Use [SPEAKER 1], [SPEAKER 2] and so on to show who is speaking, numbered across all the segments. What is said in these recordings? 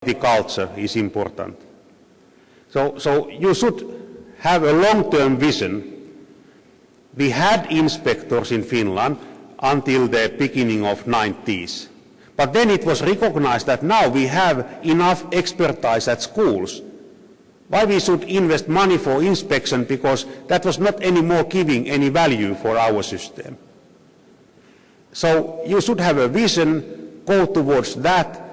[SPEAKER 1] culture is important. So you should have a long-term vision. We had inspectors in Finland until the beginning of 90s. But then it was recognized that now we have enough expertise at schools. Why we should invest money for inspection, because that was not anymore giving any value for our system. So you should have a vision, go towards that,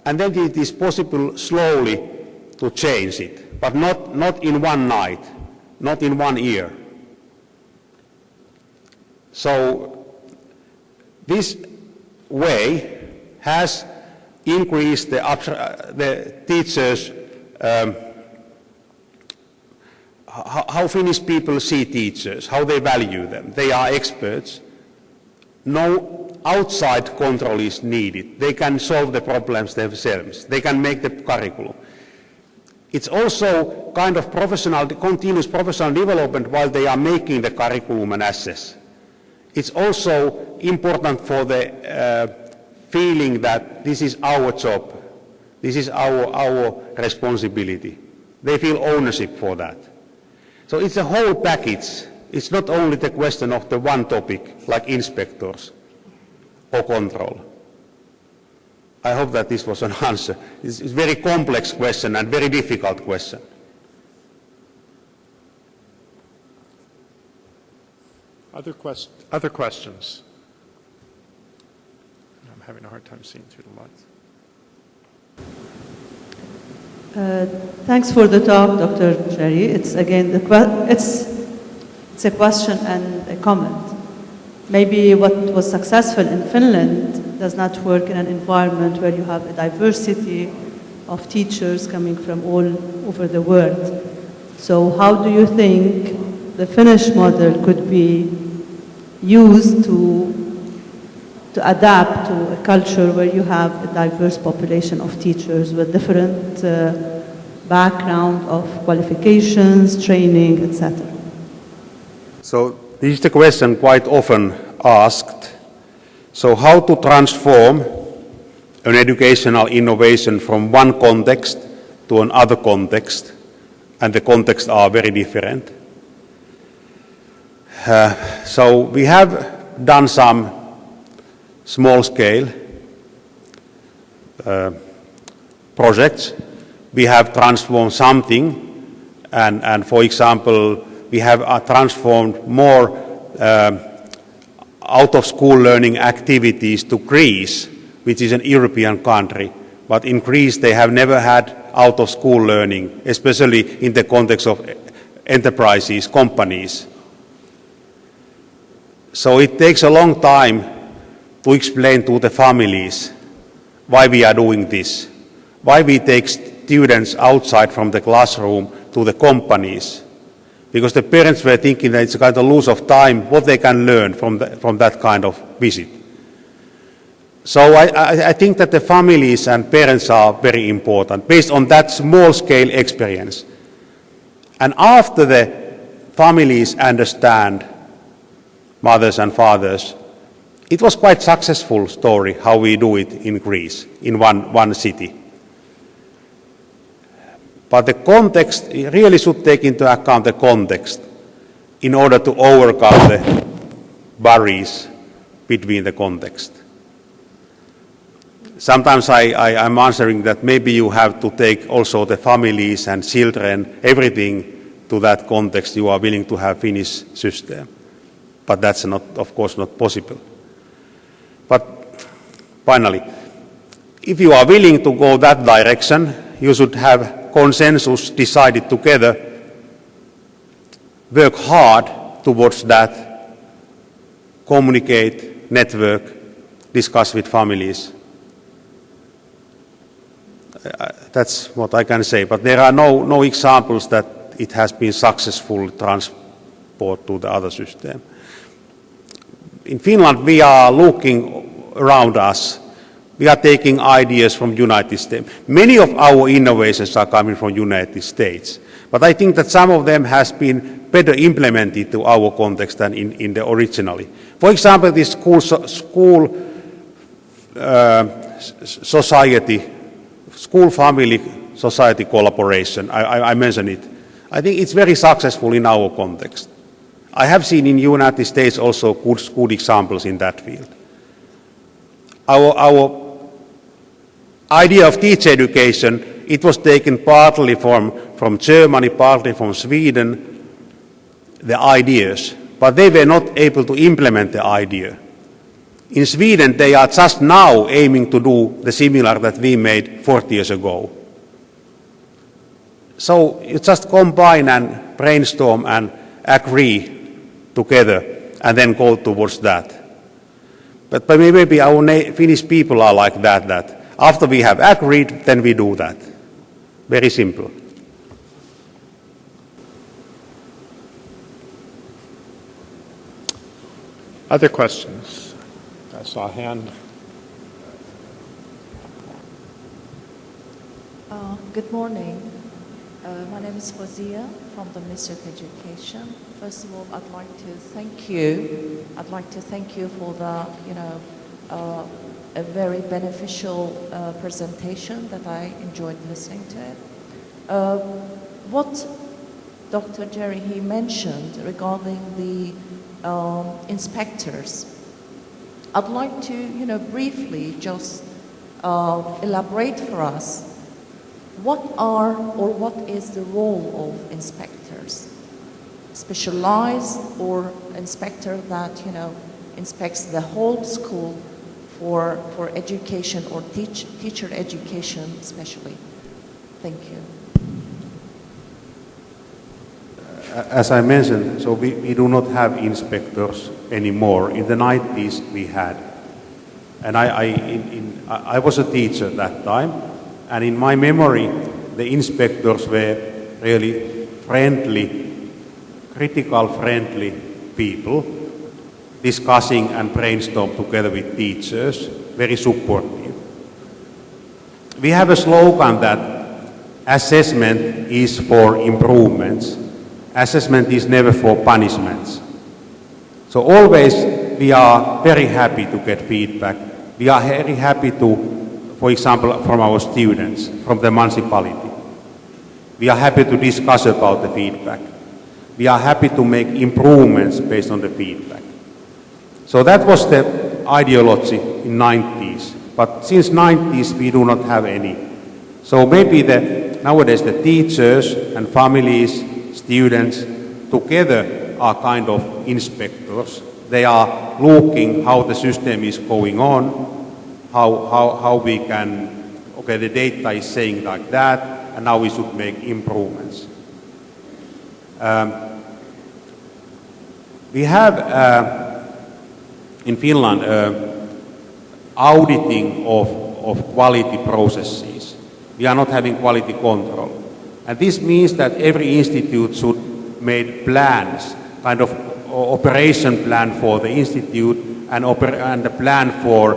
[SPEAKER 1] and then it is possible slowly to change it, but not in one night, not in 1 year. So this way has increased the teachers, how Finnish people see teachers, how they value them. They are experts. No outside control is needed. They can solve the problems themselves. They can make the curriculum. It's also kind of continuous professional development while they are making the curriculum and assess. It's also important for the feeling that this is our job, this is our responsibility. They feel ownership for that. So it's a whole package. It's not only the question of the one topic, like inspectors or control. I hope that this was an answer. It's a very complex question and very difficult question.
[SPEAKER 2] Other questions? I'm having a hard time seeing through the lights.
[SPEAKER 3] Thanks for the talk, Dr. Jerry. It's again it's a question and a comment. Maybe what was successful in Finland does not work in an environment where you have a diversity of teachers coming from all over the world. So how do you think the Finnish model could be used to adapt to a culture where you have a diverse population of teachers with different background of qualifications, training, etc.?
[SPEAKER 1] So this is the question quite often asked. So how to transform an educational innovation from one context to another context, and the contexts are very different. So we have done some small-scale projects. We have transformed something, and for example, we have transformed more out-of-school learning activities to Greece, which is an European country. But in Greece, they have never had out-of-school learning, especially in the context of enterprises, companies. So it takes a long time to explain to the families why we are doing this, why we take students outside from the classroom to the companies. Because the parents were thinking that it's a kind of loss of time, what they can learn from that kind of visit. So I think that the families and parents are very important, based on that small-scale experience. And after the families understand, mothers and fathers, it was quite successful story how we do it in Greece, in one city. But the context really should take into account the context in order to overcome the barriers between the context. Sometimes I'm answering that maybe you have to take also the families and children, everything to that context. You are willing to have Finnish system. But that's not, of course, not possible. But finally, if you are willing to go that direction, you should have consensus decided together, work hard towards that, communicate, network, discuss with families. That's what I can say, but there are no examples that it has been successful transport to the other system. In Finland, we are looking around us. We are taking ideas from United States. Many of our innovations are coming from United States. But I think that some of them has been better implemented to our context than in the originally. For example, this school society school-family society collaboration, I mentioned it. I think it's very successful in our context. I have seen in United States also good examples in that field. Our idea of teacher education, it was taken partly from Germany, partly from Sweden, the ideas, but they were not able to implement the idea. In Sweden, they are just now aiming to do the similar that we made 40 years ago. So you just combine and brainstorm and agree together and then go towards that. But maybe our Finnish people are like that after we have agreed, then we do that. Very simple.
[SPEAKER 2] Other questions? I saw a hand.
[SPEAKER 4] Good morning. My name is Fazia from the Ministry of Education. First of all, I'd like to thank you. I'd like to thank you for the, a very beneficial presentation that I enjoyed listening to it. What Dr. Jerry, he mentioned regarding the inspectors, I'd like to, briefly just elaborate for us what are or what is the role of inspectors? Specialized or inspector that, inspects the whole school for education or teacher education especially? Thank you.
[SPEAKER 1] As I mentioned, so we do not have inspectors anymore. In the 90s we had. And I was a teacher at that time. And in my memory, the inspectors were really friendly, critical friendly people, discussing and brainstorm together with teachers, very supportive. We have a slogan that assessment is for improvements. Assessment is never for punishments. So always we are very happy to get feedback. We are very happy to, for example, from our students, from the municipality. We are happy to discuss about the feedback. We are happy to make improvements based on the feedback. So that was the ideology in 90s. But since 90s, we do not have any. So maybe nowadays the teachers and families, students, together are kind of inspectors. They are looking how the system is going on, how we can, okay, the data is saying like that, and now we should make improvements. We have in Finland auditing of quality processes. We are not having quality control. And this means that every institute should make plans, kind of operation plan for the institute and a plan for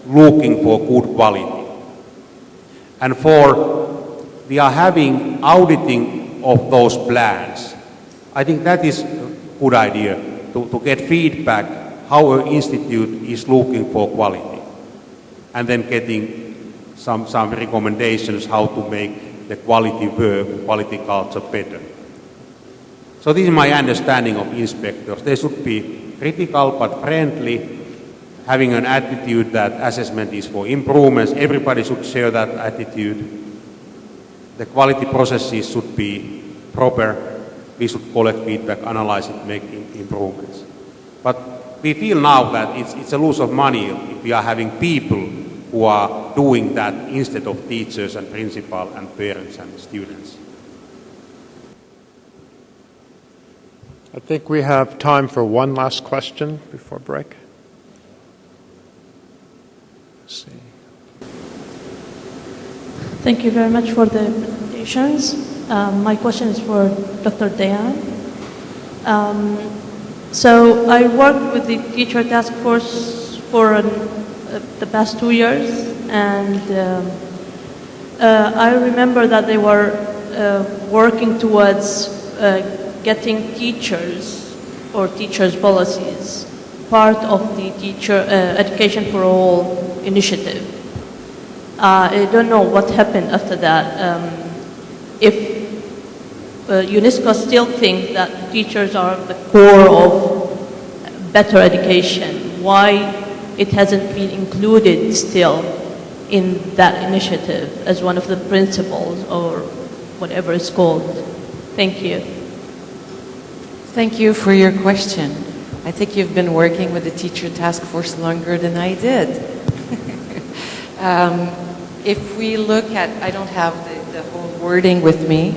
[SPEAKER 1] looking for good quality. And we are having auditing of those plans. I think that is a good idea to get feedback how an institute is looking for quality and then getting some recommendations how to make the quality work, quality culture better. So this is my understanding of inspectors. They should be critical but friendly, having an attitude that assessment is for improvements. Everybody should share that attitude. The quality processes should be proper. We should collect feedback, analyze it, make improvements. But we feel now that it's a loss of money if we are having people who are doing that instead of teachers and principal and parents and students.
[SPEAKER 2] I think we have time for one last question before break. Let's see.
[SPEAKER 5] Thank you very much for the presentations. My question is for Dr. Dayan. So I worked with the teacher task force for the past 2 years, and I remember that they were working towards getting teachers or teachers' policies part of the teacher education for all initiative. I don't know what happened after that. If UNESCO still think that teachers are the core of better education, why it hasn't been included still in that initiative as one of the principles or whatever it's called? Thank you.
[SPEAKER 6] Thank you for your question. I think you've been working with the teacher task force longer than I did. If we look at, I don't have the whole wording with me,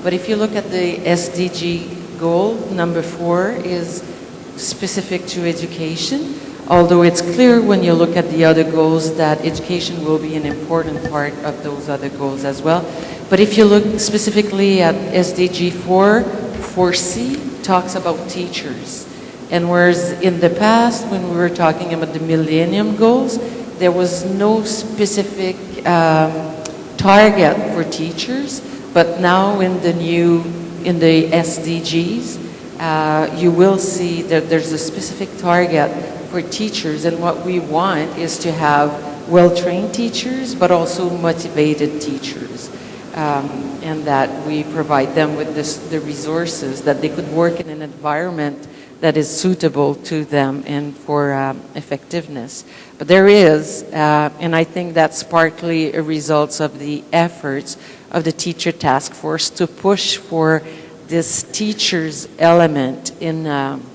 [SPEAKER 6] but if you look at the SDG goal, number 4 is specific to education, although it's clear when you look at the other goals that education will be an important part of those other goals as well. But if you look specifically at SDG 4, 4C talks about teachers. And whereas in the past, when we were talking about the Millennium Goals, there was no specific target for teachers, but now in the SDGs, you will see that there's a specific target for teachers, and what we want is to have well-trained teachers, but also motivated teachers, and that we provide them with the resources that they could work in an environment that is suitable to them and for effectiveness. But there is, and I think that's partly a result of the efforts of the teacher task force to push for this teachers element in the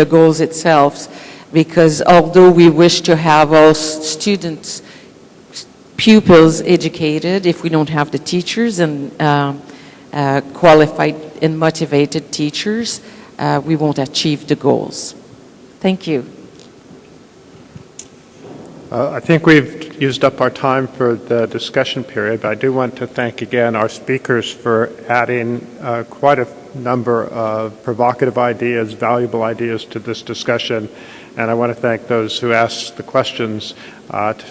[SPEAKER 6] goals itself, because although we wish to have all students, pupils educated, if we don't have the teachers and qualified and motivated teachers, we won't achieve the goals. Thank you.
[SPEAKER 2] I think we've used up our time for the discussion period, but I do want to thank again our speakers for adding quite a number of provocative ideas, valuable ideas to this discussion, and I want to thank those who asked the questions that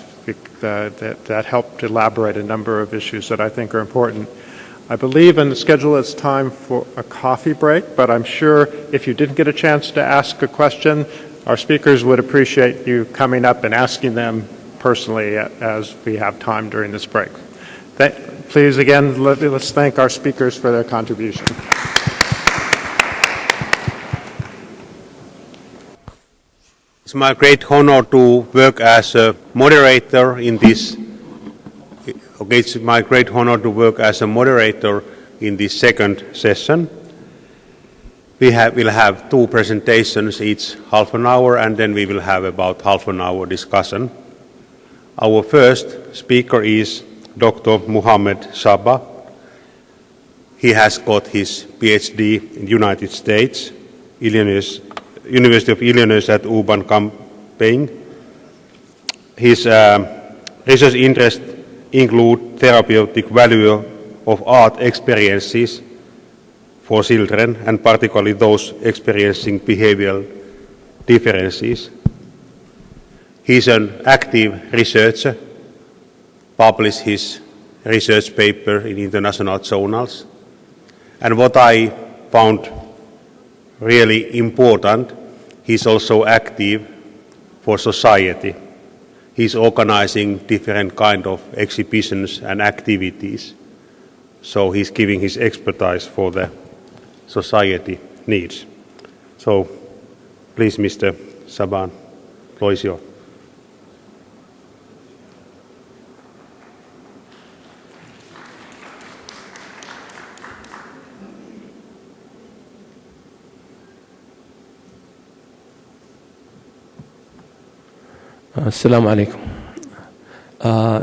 [SPEAKER 2] helped elaborate a number of issues that I think are important. I believe in the schedule it's time for a coffee break, but I'm sure if you didn't get a chance to ask a question, our speakers would appreciate you coming up and asking them personally as we have time during this break. Please, again, let's thank our speakers for their contribution.
[SPEAKER 1] It's my great honor to work as a moderator in this. Okay, it's my great honor to work as a moderator in this second session. We'll have 2 presentations, each half an hour, and then we will have about half an hour discussion. Our first speaker is Dr. Mohammed Saba. He has got his PhD in the United States, University of Illinois at Urbana-Champaign. His research interests include therapeutic value of art experiences for children, and particularly those experiencing behavioral differences. He is an active researcher, published his research paper in international journals, and what I found really important, he is also active for society. He is organizing different kind of exhibitions and activities, so he is giving his expertise for the society needs. So, please, Mr. Saban, floor is yours.
[SPEAKER 7] Assalamu alaikum.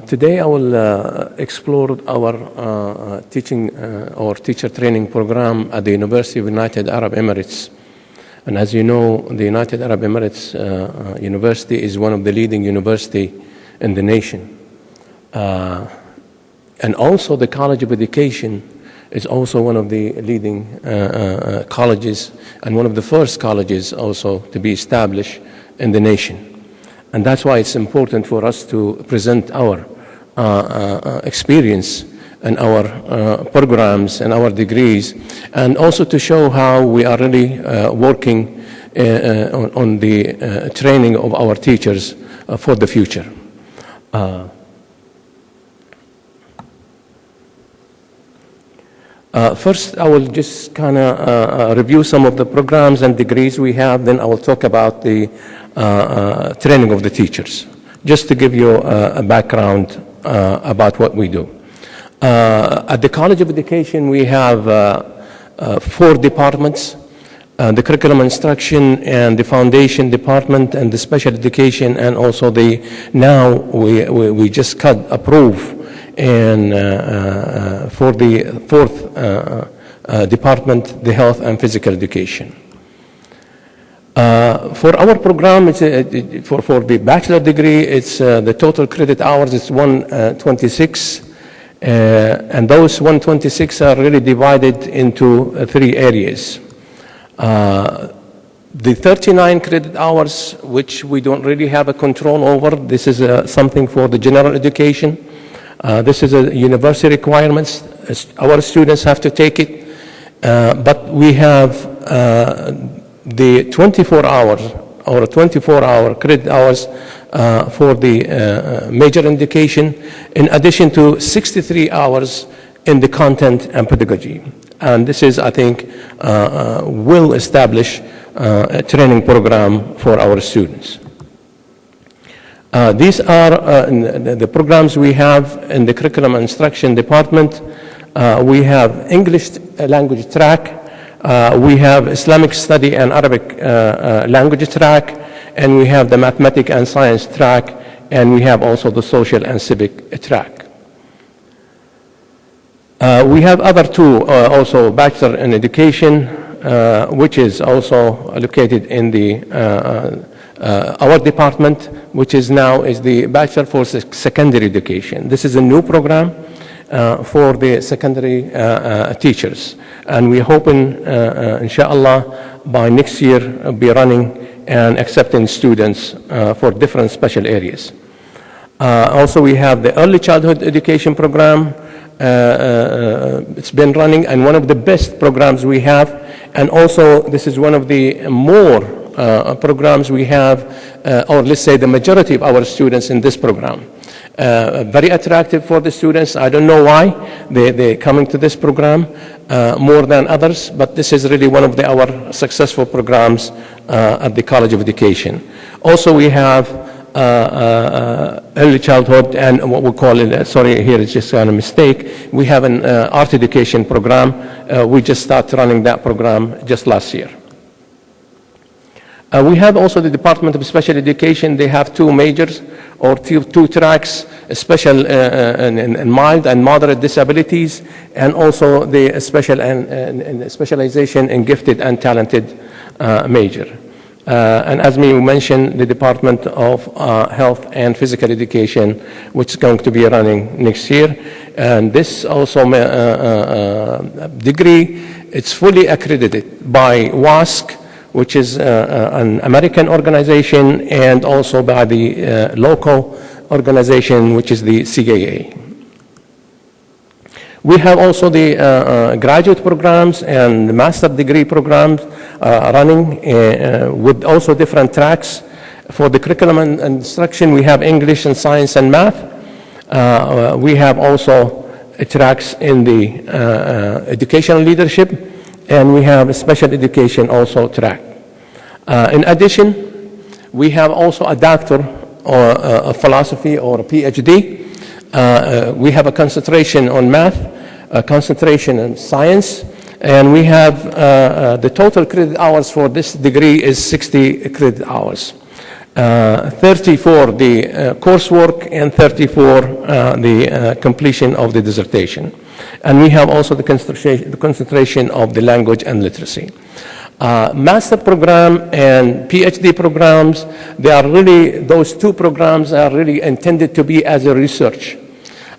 [SPEAKER 7] Today I will explore our teacher training program at the University of United Arab Emirates. And as you know, the United Arab Emirates University is one of the leading universities in the nation. And also the College of Education is also one of the leading colleges and one of the first colleges also to be established in the nation. And that's why it's important for us to present our experience and our programs and our degrees, and also to show how we are really working on the training of our teachers for the future. First, I will just kind of review some of the programs and degrees we have, then I will talk about the training of the teachers, just to give you a background about what we do. At the College of Education, we have 4 departments, the curriculum instruction and the foundation department and the special education, and also now we just approved and for the 4th department, the health and physical education. For our program, it's, for the bachelor degree, it's the total credit hours is 126, and those 126 are really divided into 3 areas. The 39 credit hours, which we don't really have a control over, this is something for the general education. This is a university requirement. Our students have to take it, but we have the 24 hours or 24-hour credit hours for the major education, in addition to 63 hours in the content and pedagogy. And this is, I think, will establish a training program for our students. These are the programs we have in the curriculum and instruction department. We have English language track, we have Islamic study and Arabic language track, and we have the mathematics and science track, and we have also the social and civic track. We have other 2 also Bachelor in Education, which is also located in the our department, which is now the Bachelor for Secondary Education. This is a new program for the secondary teachers, and we're hoping, inshallah, by next year be running and accepting students for different special areas. Also, we have the Early Childhood Education program. It's been running, and one of the best programs we have, and also this is one of the more programs we have, or let's say the majority of our students in this program. Very attractive for the students. I don't know why they're coming to this program more than others, but this is really one of our successful programs at the College of Education. Also, we have early childhood and what we call it, sorry, here it's just a mistake. We have an art education program. We just started running that program just last year. We have also the Department of Special Education. They have 2 majors or two tracks, special and mild and moderate disabilities, and also the special and specialization in gifted and talented major. And as we mentioned, the Department of Health and Physical Education, which is going to be running next year. And this also degree, it's fully accredited by WASC, which is an American organization, and also by the local organization, which is the CAA. We have also the graduate programs and the master degree programs running with also different tracks. For the curriculum and instruction, we have English and science and math. We have also tracks in the educational leadership, and we have a special education also track. In addition, we have also a doctor or a philosophy or a PhD. We have a concentration on math, a concentration in science, and we have the total credit hours for this degree is 60 credit hours. 30 for the coursework and 30 for the completion of the dissertation. And we have also the concentration of the language and literacy. Master program and PhD programs, they are really, those 2 programs are really intended to be as a research.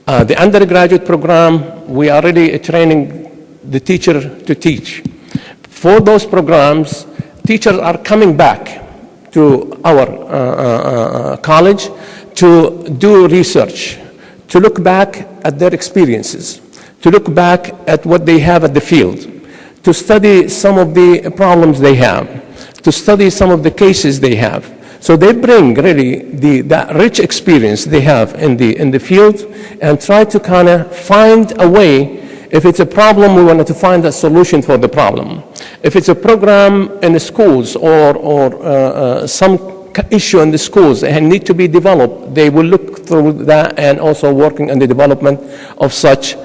[SPEAKER 7] The undergraduate program, we are really training the teacher to teach. For those programs, teachers are coming back to our college to do research, to look back at their experiences, to look back at what they have at the field, to study some of the problems they have, to study some of the cases they have, So they bring really that rich experience they have in the field and try to kind of find a way. If it's a problem, we wanted to find a solution for the problem. If it's a program in the schools or some issue in the schools and need to be developed, they will look through that and also working on the development of such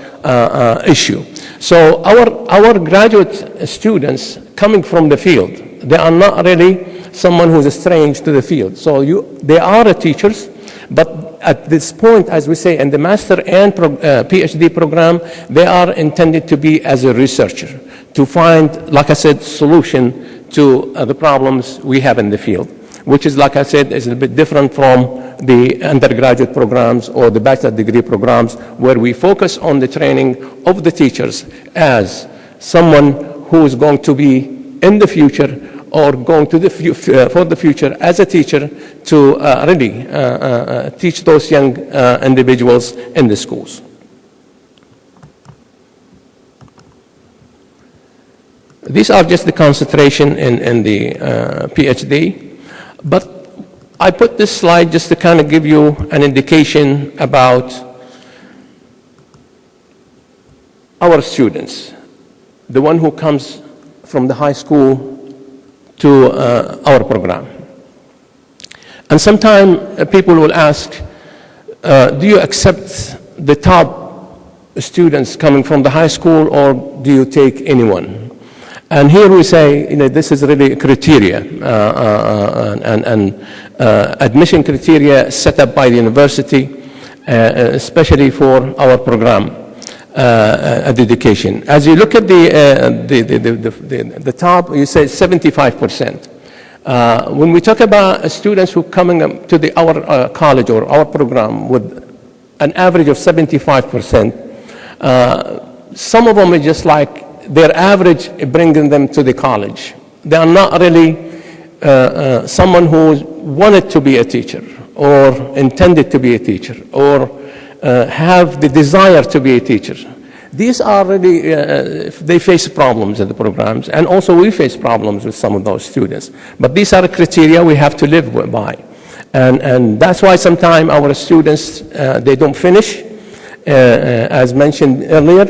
[SPEAKER 7] issue. So our graduate students coming from the field, they are not really someone who's strange to the field. So they are teachers, but at this point, as we say, in the master and PhD program, they are intended to be as a researcher, to find, like I said, solution to the problems we have in the field, which is, like I said, is a bit different from the undergraduate programs or the bachelor degree programs, where we focus on the training of the teachers as someone who is going to be in the future or going to for the future as a teacher to really teach those young individuals in the schools. These are just the concentration in the PhD, but I put this slide just to kind of give you an indication about our students, the one who comes from the high school to our program. And sometimes people will ask, do you accept the top students coming from the high school, or do you take anyone? And here we say, this is really a criteria, and admission criteria set up by the university, especially for our program. Education. As you look at the top, you say 75%. When we talk about students who coming up to our college or our program with an average of 75%, some of them are just like their average bringing them to the college. They are not really someone who wanted to be a teacher or intended to be a teacher or have the desire to be a teacher. These are really, they face problems in the programs, and also we face problems with some of those students. But these are the criteria we have to live by. And that's why sometimes our students, they don't finish, as mentioned earlier,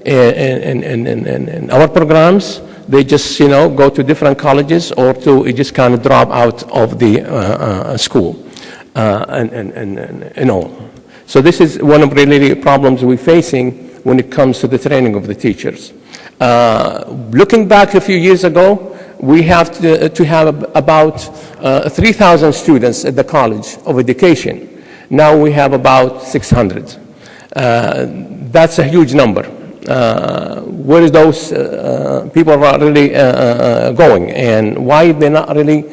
[SPEAKER 7] in our programs. They just, go to different colleges or to just kind of drop out of the school and all. So this is one of really the problems we're facing when it comes to the training of the teachers. Looking back a few years ago, we have to have about 3,000 students at the College of Education. Now we have about 600. That's a huge number. Where is those people are really going, and why they're not really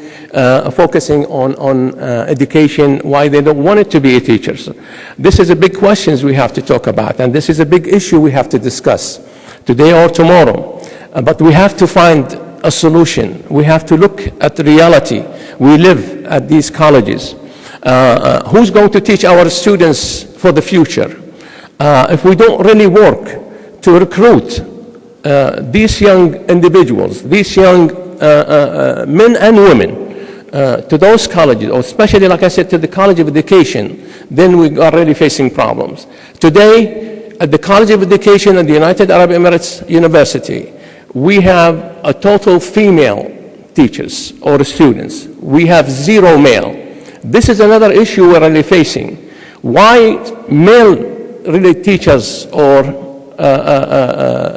[SPEAKER 7] focusing on education, why they don't want it to be a teacher. This is a big question we have to talk about, and this is a big issue we have to discuss today or tomorrow. But we have to find a solution. We have to look at the reality. We live at these colleges. Who's going to teach our students for the future? If we don't really work to recruit these young individuals, these young men and women to those colleges, or especially, like I said, to the College of Education, then we are really facing problems. Today, at the College of Education at the United Arab Emirates University, we have a total female teachers or students. We have 0 male. This is another issue we're really facing. Why male really teachers or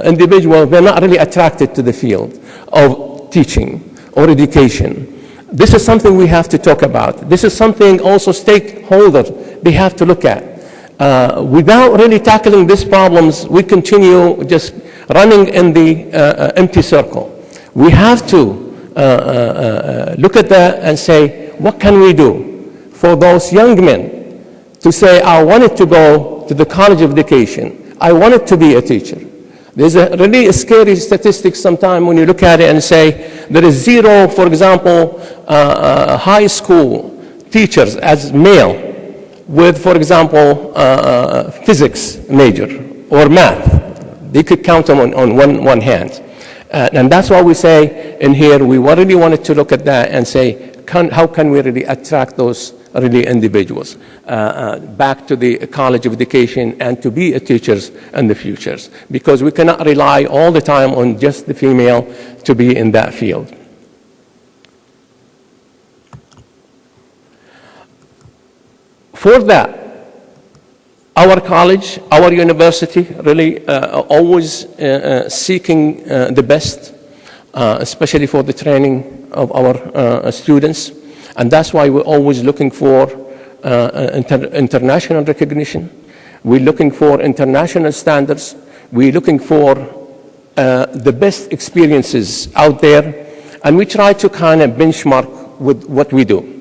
[SPEAKER 7] individuals, they're not really attracted to the field of teaching or education? This is something we have to talk about. This is something also stakeholders, they have to look at. Without really tackling these problems, we continue just running in the empty circle. We have to look at that and say, what can we do for those young men to say, I wanted to go to the College of Education, I wanted to be a teacher. There's a really scary statistic sometimes when you look at it and say there is 0, for example, high school teachers as male with, for example, physics major or math. They could count them on one hand. And that's why we say in here, we really wanted to look at that and say, how can we really attract those really individuals back to the College of Education and to be teachers in the futures, because we cannot rely all the time on just the female to be in that field. For that, our college, our university, really always seeking the best, especially for the training of our students. And that's why we're always looking for international recognition. We're looking for international standards. We're looking for the best experiences out there. And we try to kind of benchmark with what we do.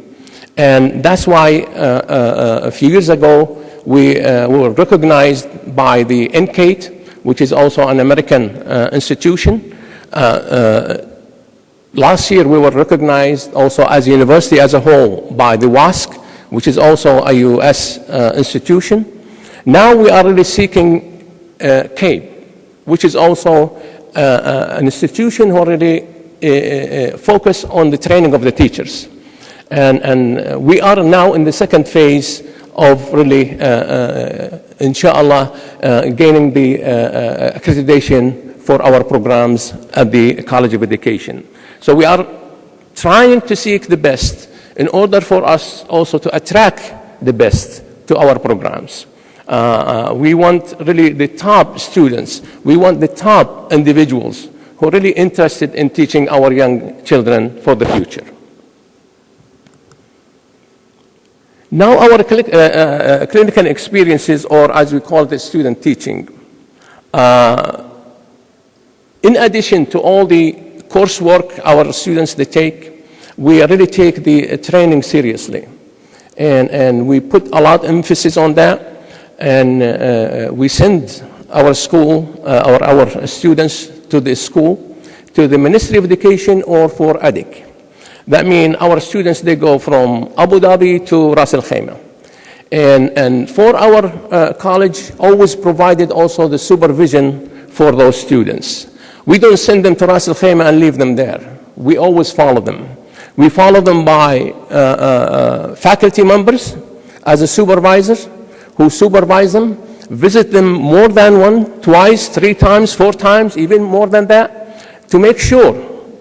[SPEAKER 7] And that's why a few years ago, we were recognized by the NCATE, which is also an American institution. Last year, we were recognized also as a university as a whole by the WASC, which is also a US institution. Now we are really seeking CAPE, which is also an institution who already focus on the training of the teachers. And we are now in the second phase of really, inshallah, gaining the accreditation for our programs at the College of Education. So we are trying to seek the best in order for us also to attract the best to our programs. We want really the top students. We want the top individuals who are really interested in teaching our young children for the future. Now our clinical experiences, or as we call it, student teaching. In addition to all the coursework our students they take, we really take the training seriously. And we put a lot of emphasis on that. And we send our school, our students to the school, to the Ministry of Education or for ADIC. That means our students, they go from Abu Dhabi to Ras Al Khaimah. And for our college, always provided also the supervision for those students. We don't send them to Ras Al Khaimah and leave them there. We always follow them. We follow them by faculty members as a supervisor who supervise them, visit them more than one, twice, 3 times, 4 times, even more than that, to make sure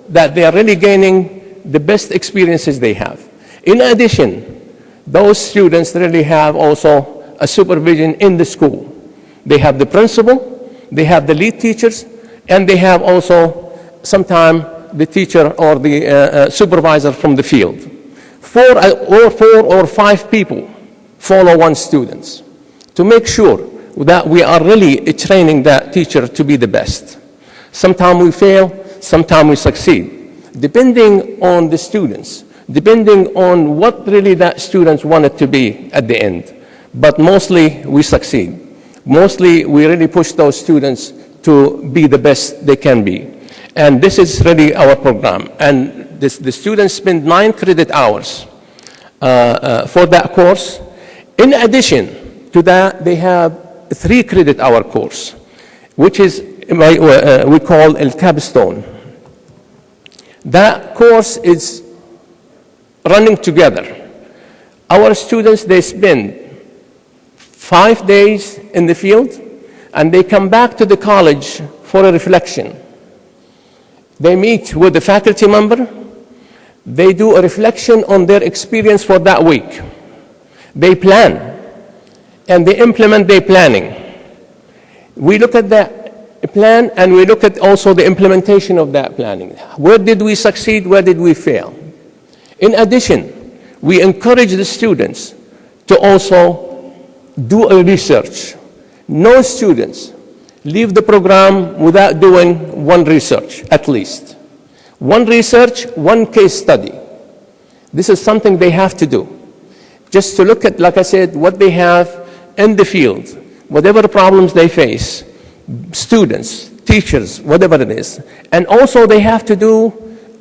[SPEAKER 7] that they are really gaining the best experiences they have. In addition, those students really have also a supervision in the school. They have the principal, they have the lead teachers, and they have also sometimes the teacher or the supervisor from the field. 4 or 5 people follow one student to make sure that we are really training that teacher to be the best. Sometimes we fail, sometimes we succeed, depending on the students, depending on what really that students wanted to be at the end. But mostly we succeed. Mostly we really push those students to be the best they can be. And this is really our program. And the students spend 9 credit hours for that course. In addition to that, they have a 3 credit hour course, which is we call El Capstone. That course is running together. Our students, they spend 5 days in the field, and they come back to the college for a reflection. They meet with the faculty member. They do a reflection on their experience for that week. They plan, and they implement their planning. We look at that plan, and we look at also the implementation of that planning. Where did we succeed? Where did we fail? In addition, we encourage the students to also do a research. No students leave the program without doing one research, at least. One research, one case study. This is something they have to do. Just to look at, like I said, what they have in the field, whatever problems they face, students, teachers, whatever it is. And also they have to do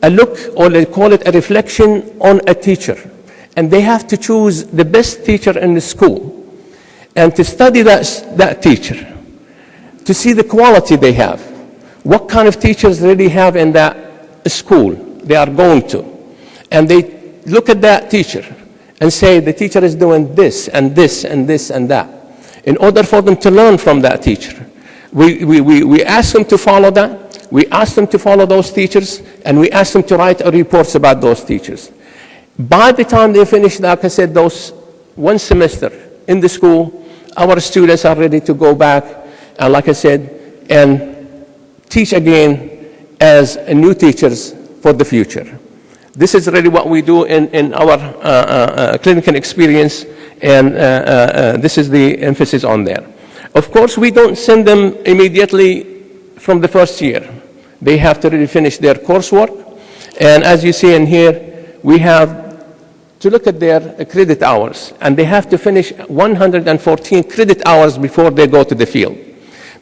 [SPEAKER 7] a look, or they call it a reflection on a teacher. And they have to choose the best teacher in the school and to study that teacher, to see the quality they have. What kind of teachers really have in that school they are going to. And they look at that teacher and say the teacher is doing this and this and this and that. In order for them to learn from that teacher, we ask them to follow that. We ask them to follow those teachers, and we ask them to write reports about those teachers. By the time they finish, like I said, those one semester in the school, our students are ready to go back, and like I said, and teach again as new teachers for the future. This is really what we do in our clinical experience, and this is the emphasis on there. Of course, we don't send them immediately from the first year. They have to really finish their coursework, and as you see in here, we have to look at their credit hours, and they have to finish 114 credit hours before they go to the field,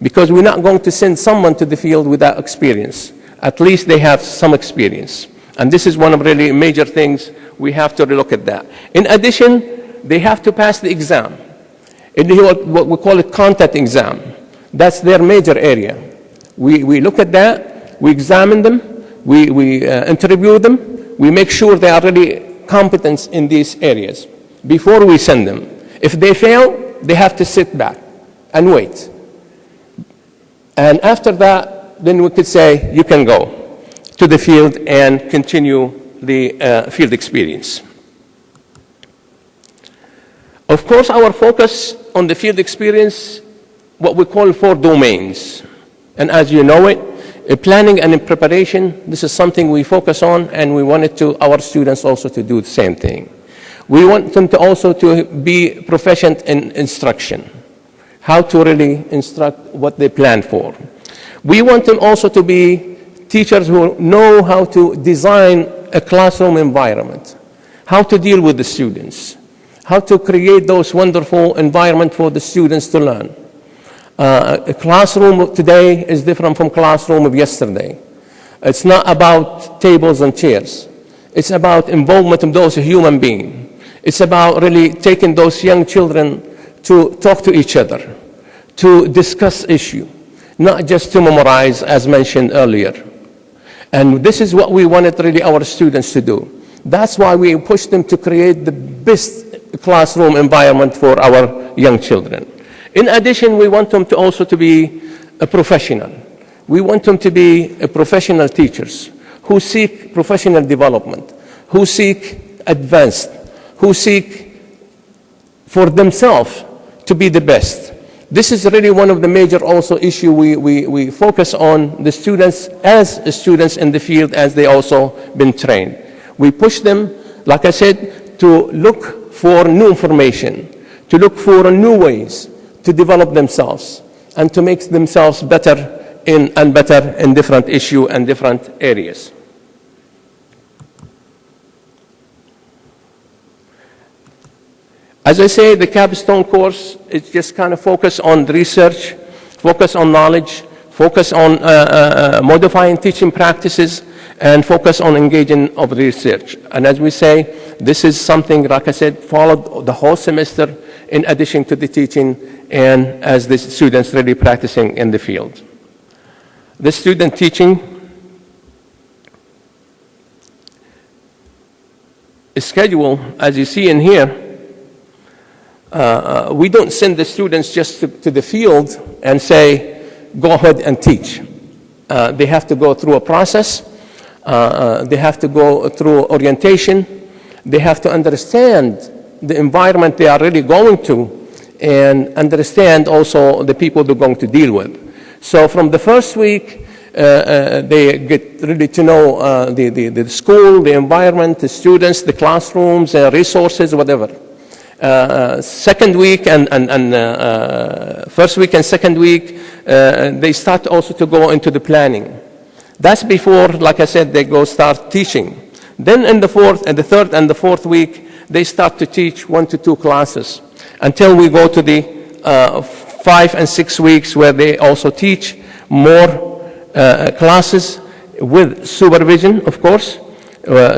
[SPEAKER 7] because we're not going to send someone to the field without experience. At least they have some experience. And this is one of really major things we have to look at that. In addition, they have to pass the exam. What we call it content exam. That's their major area. We look at that, we examine them, we interview them, we make sure they are really competent in these areas before we send them. If they fail, they have to sit back and wait. And after that, then we could say, you can go to the field and continue the field experience. Of course, our focus on the field experience, what we call 4 domains. And as you know it, planning and preparation, this is something we focus on, and we wanted our students also to do the same thing. We want them to also to be proficient in instruction, how to really instruct what they plan for. We want them also to be teachers who know how to design a classroom environment, how to deal with the students, how to create those wonderful environment for the students to learn. A classroom today is different from classroom of yesterday. It's not about tables and chairs. It's about involvement of those human beings. It's about really taking those young children to talk to each other, to discuss issue, not just to memorize, as mentioned earlier. And this is what we wanted really our students to do. That's why we pushed them to create the best classroom environment for our young children. In addition, we want them to also to be a professional. We want them to be professional teachers who seek professional development, who seek advanced, who seek for themselves to be the best. This is really one of the major also issue we focus on the students as students in the field as they also been trained. We push them, like I said, to look for new information, to look for new ways to develop themselves and to make themselves better in different issues and different areas. As I say, the capstone course is just kind of focus on research, focus on knowledge, focus on modifying teaching practices, and focus on engaging of research. And as we say, this is something, like I said, followed the whole semester in addition to the teaching and as the students really practicing in the field. The student teaching schedule, as you see in here, we don't send the students just to the field and say, go ahead and teach. They have to go through a process. They have to go through orientation. They have to understand the environment they are really going to and understand also the people they're going to deal with. So from the first week, they get really to know the school, the environment, the students, the classrooms, resources, whatever. Second week and first week and second week, they start also to go into the planning. That's before, like I said, they go start teaching. Then in the third and the fourth week, they start to teach 1 to 2 classes until we go to the 5 and 6 weeks where they also teach more classes with supervision, of course,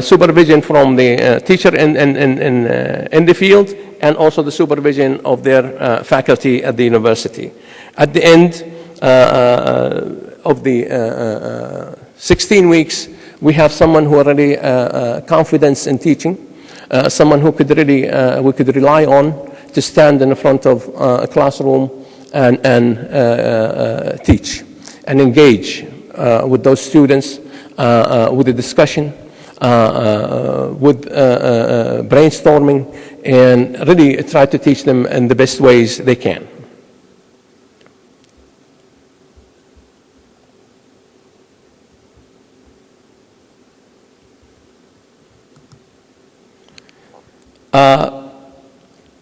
[SPEAKER 7] supervision from the teacher in the field, and also the supervision of their faculty at the university. At the end of the 16 weeks, we have someone who already confidence in teaching, someone who could really, we could rely on to stand in front of a classroom and teach and engage with those students, with the discussion, with brainstorming, and really try to teach them in the best ways they can.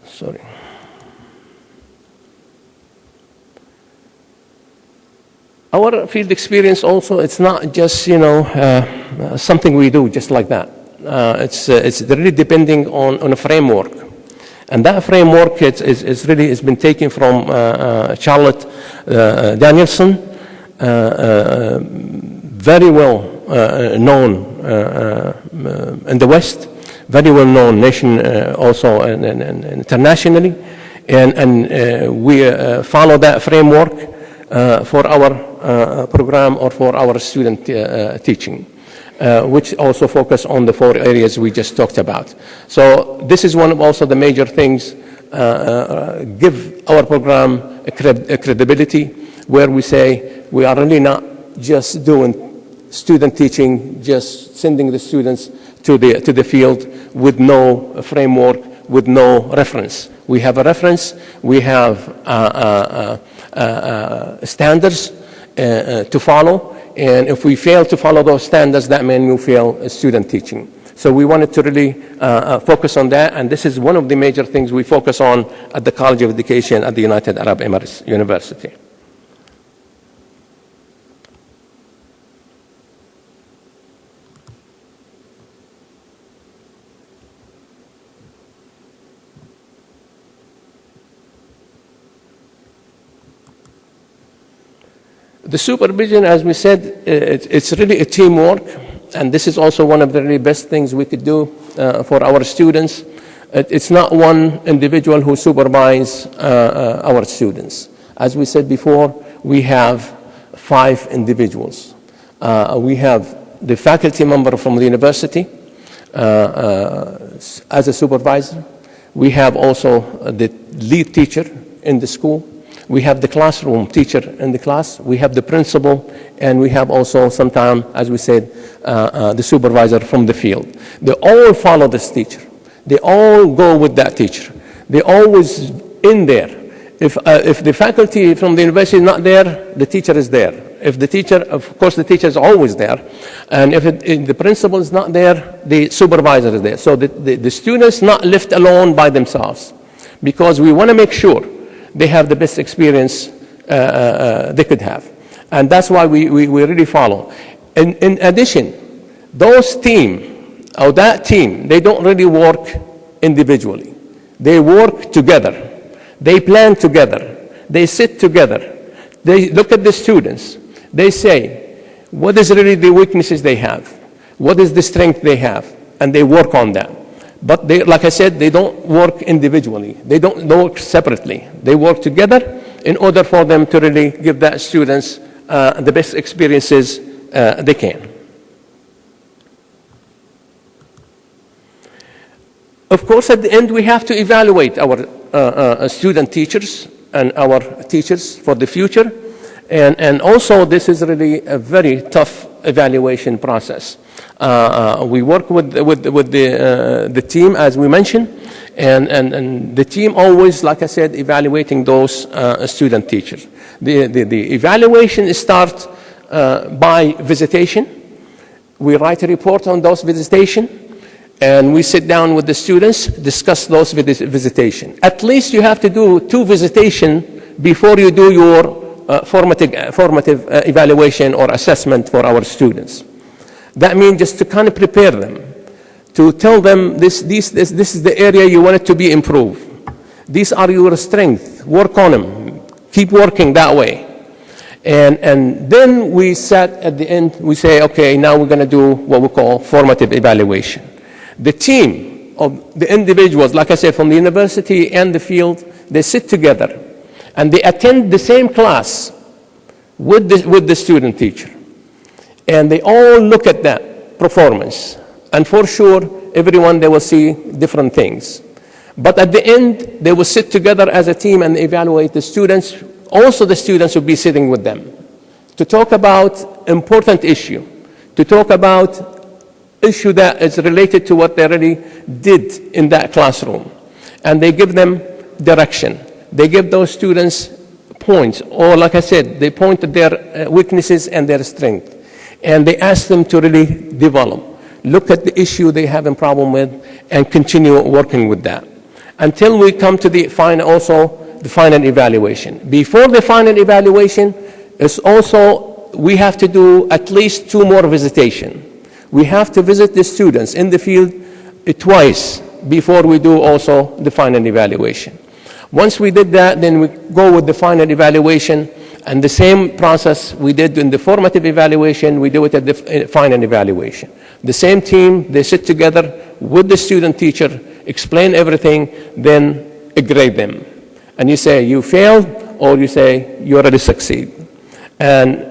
[SPEAKER 7] Sorry. Our field experience also, it's not just, something we do just like that. It's really depending on a framework. And that framework is really has been taken from Charlotte Danielson, very well known in the West, very well known nation also and internationally. And we follow that framework for our program or for our student teaching, which also focus on the 4 areas we just talked about. So this is one of also the major things, give our program a credibility, where we say we are really not just doing student teaching, just sending the students to the field with no framework, with no reference. We have a reference, we have standards to follow, and if we fail to follow those standards, that means you fail student teaching. So we wanted to really focus on that, and this is one of the major things we focus on at the College of Education at the United Arab Emirates University. The supervision, as we said, it's really a teamwork, and this is also one of the really best things we could do for our students. It's not one individual who supervises our students. As we said before, we have 5 individuals. We have the faculty member from the university as a supervisor. We have also the lead teacher in the school. We have the classroom teacher in the class. We have the principal, and we have also sometimes, as we said, the supervisor from the field. They all follow this teacher. They all go with that teacher. They're always in there. If the faculty from the university is not there, the teacher is there. If the teacher, of course, the teacher is always there. And if the principal is not there, the supervisor is there. So the students not left alone by themselves, because we want to make sure they have the best experience they could have. And that's why we really follow. In addition, those team, or that team, they don't really work individually. They work together. They plan together. They sit together. They look at the students. They say, what is really the weaknesses they have? What is the strength they have? And they work on that. But they, like I said, they don't work individually. They don't work separately. They work together in order for them to really give that students the best experiences they can. Of course, at the end, we have to evaluate our student teachers and our teachers for the future. And also, this is really a very tough evaluation process. We work with the team, as we mentioned, and the team always, like I said, evaluating those student teachers. The evaluation starts by visitation. We write a report on those visitations, and we sit down with the students, discuss those visitations. At least you have to do 2 visitations before you do your formative evaluation or assessment for our students. That means just to kind of prepare them, to tell them this is the area you want it to be improved. These are your strengths. Work on them. Keep working that way. And then we sat at the end, we say, okay, now we're going to do what we call formative evaluation. The team of the individuals, like I said, from the university and the field, they sit together and they attend the same class with the student teacher. And they all look at that performance And for sure, everyone, they will see different things. But at the end, they will sit together as a team and evaluate the students. Also, the students will be sitting with them to talk about important issue, to talk about issue that is related to what they really did in that classroom. And they give them direction. They give those students points, or like I said, they point at their weaknesses and their strength. And they ask them to really develop, look at the issue they have a problem with, and continue working with that. Until we come to the final evaluation. Before the final evaluation, is also, we have to do at least 2 more visitations. We have to visit the students in the field twice before we do also the final evaluation. Once we did that, then we go with the final evaluation, and the same process we did in the formative evaluation, we do it at the final evaluation. The same team, they sit together with the student teacher, explain everything, then grade them. And you say you failed, or you say you already succeed. And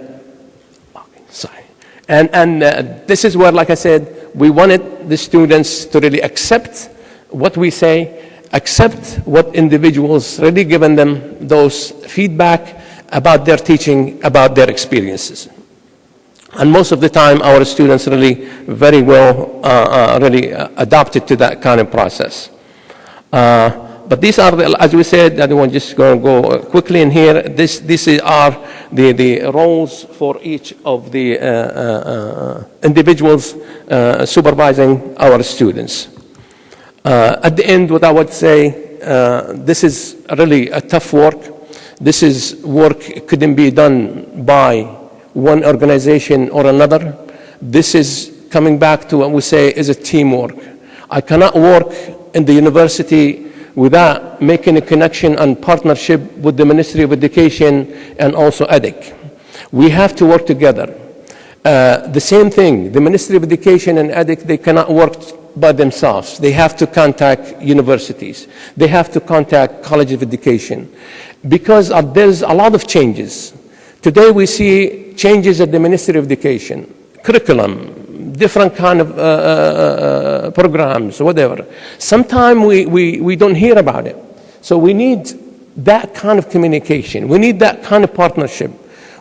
[SPEAKER 7] this is where, like I said, we wanted the students to really accept what we say, accept what individuals really given them those feedback about their teaching, about their experiences. And most of the time, our students really very well really adapted to that kind of process. But these are, as we said, I don't want to just go quickly in here. These are the roles for each of the individuals supervising our students. At the end, what I would say, this is really a tough work. This is work couldn't be done by one organization or another. This is coming back to what we say is a teamwork. I cannot work in the university without making a connection and partnership with the Ministry of Education and also EDIC. We have to work together. The same thing, the Ministry of Education and EDIC, they cannot work by themselves. They have to contact universities. They have to contact College of Education. Because there's a lot of changes. Today we see changes at the Ministry of Education, curriculum, different kind of programs, whatever. Sometimes we don't hear about it. So we need that kind of communication. We need that kind of partnership.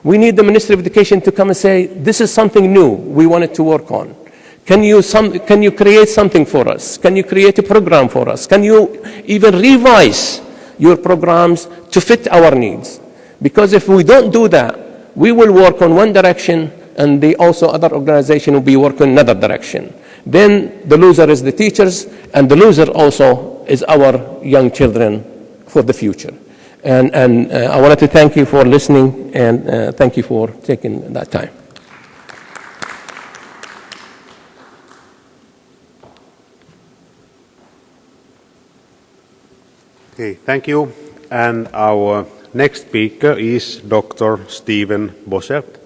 [SPEAKER 7] We need the Ministry of Education to come and say, this is something new we wanted to work on. Can you create something for us? Can you create a program for us? Can you even revise your programs to fit our needs? Because if we don't do that, we will work on one direction, and the also other organization will be working in another direction. Then the loser is the teachers, and the loser also is our young children for the future. And I wanted to thank you for listening, and thank you for taking that time.
[SPEAKER 8] Okay, thank you. And our next speaker is Dr. Stephen Bossert.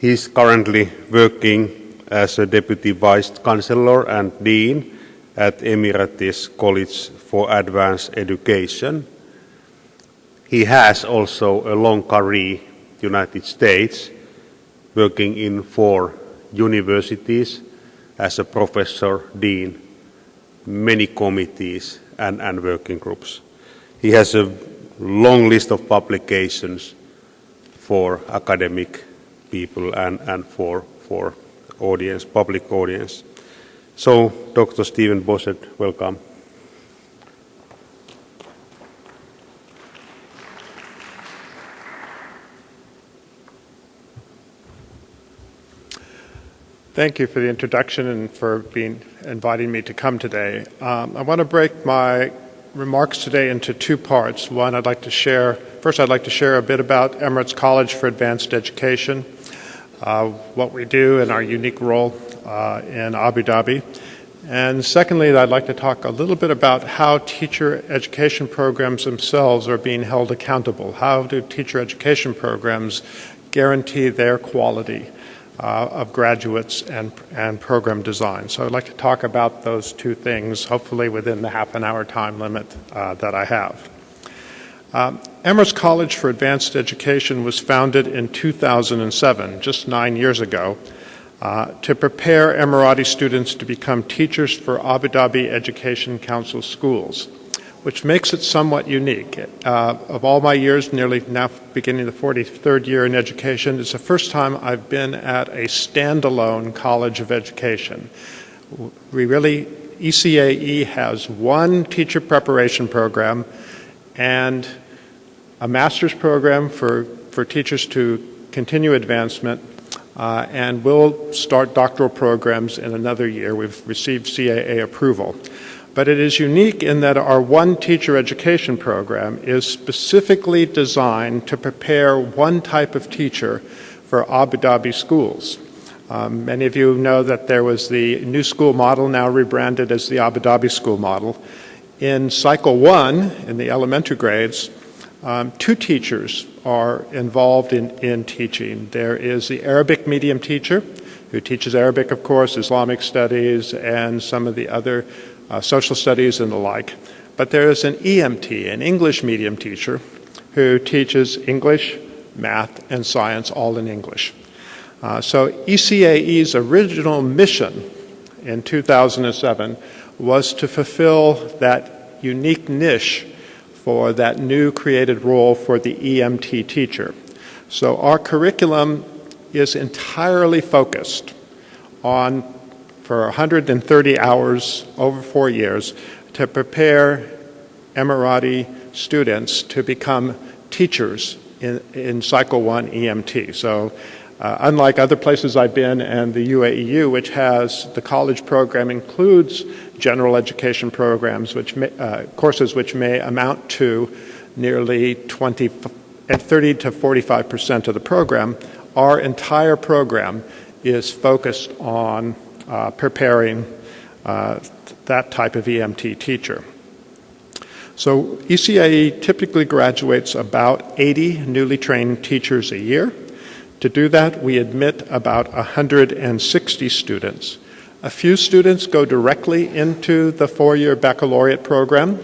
[SPEAKER 8] He's currently working as a Deputy Vice Chancellor and Dean at Emirates College for Advanced Education. He has also a long career in the United States, working in 4 universities as a professor, dean, many committees and working groups. He has a long list of publications for academic people and for audience, public audience. So, Dr. Stephen Bossert, welcome.
[SPEAKER 2] Thank you for the introduction and for inviting me to come today. I want to break my remarks today into 2 parts. One, I'd like to share a bit about Emirates College for Advanced Education, what we do and our unique role in Abu Dhabi. And secondly, I'd like to talk a little bit about how teacher education programs themselves are being held accountable. How do teacher education programs guarantee their quality of graduates and program design? So I'd like to talk about those 2 things, hopefully within the half-an-hour time limit that I have. Emirates College for Advanced Education was founded in 2007, just 9 years ago, to prepare Emirati students to become teachers for Abu Dhabi Education Council schools, which makes it somewhat unique. Of all my years, nearly now beginning the 43rd year in education, it's the first time I've been at a standalone college of education. ECAE has one teacher preparation program and a master's program for teachers to continue advancement, and we'll start doctoral programs in another year. We've received CAA approval. But it is unique in that our one teacher education program is specifically designed to prepare one type of teacher for Abu Dhabi schools. Many of you know that there was the new school model, now rebranded as the Abu Dhabi school model. In cycle 1, in the elementary grades, 2 teachers are involved in teaching. There is the Arabic medium teacher, who teaches Arabic, of course, Islamic studies, and some of the other social studies and the like. But there is an EMT, an English medium teacher, who teaches English, math, and science all in English. So ECAE's original mission in 2007 was to fulfill that unique niche for that new created role for the EMT teacher. So our curriculum is entirely focused on, for 130 hours over 4 years, to prepare Emirati students to become teachers in Cycle 1 EMT. So unlike other places I've been and the UAEU, which has the college program includes general education programs, courses which may amount to nearly 30 to 45% of the program, our entire program is focused on preparing that type of EMT teacher. So ECAE typically graduates about 80 newly trained teachers a year. To do that, we admit about 160 students. A few students go directly into the 4-year baccalaureate program,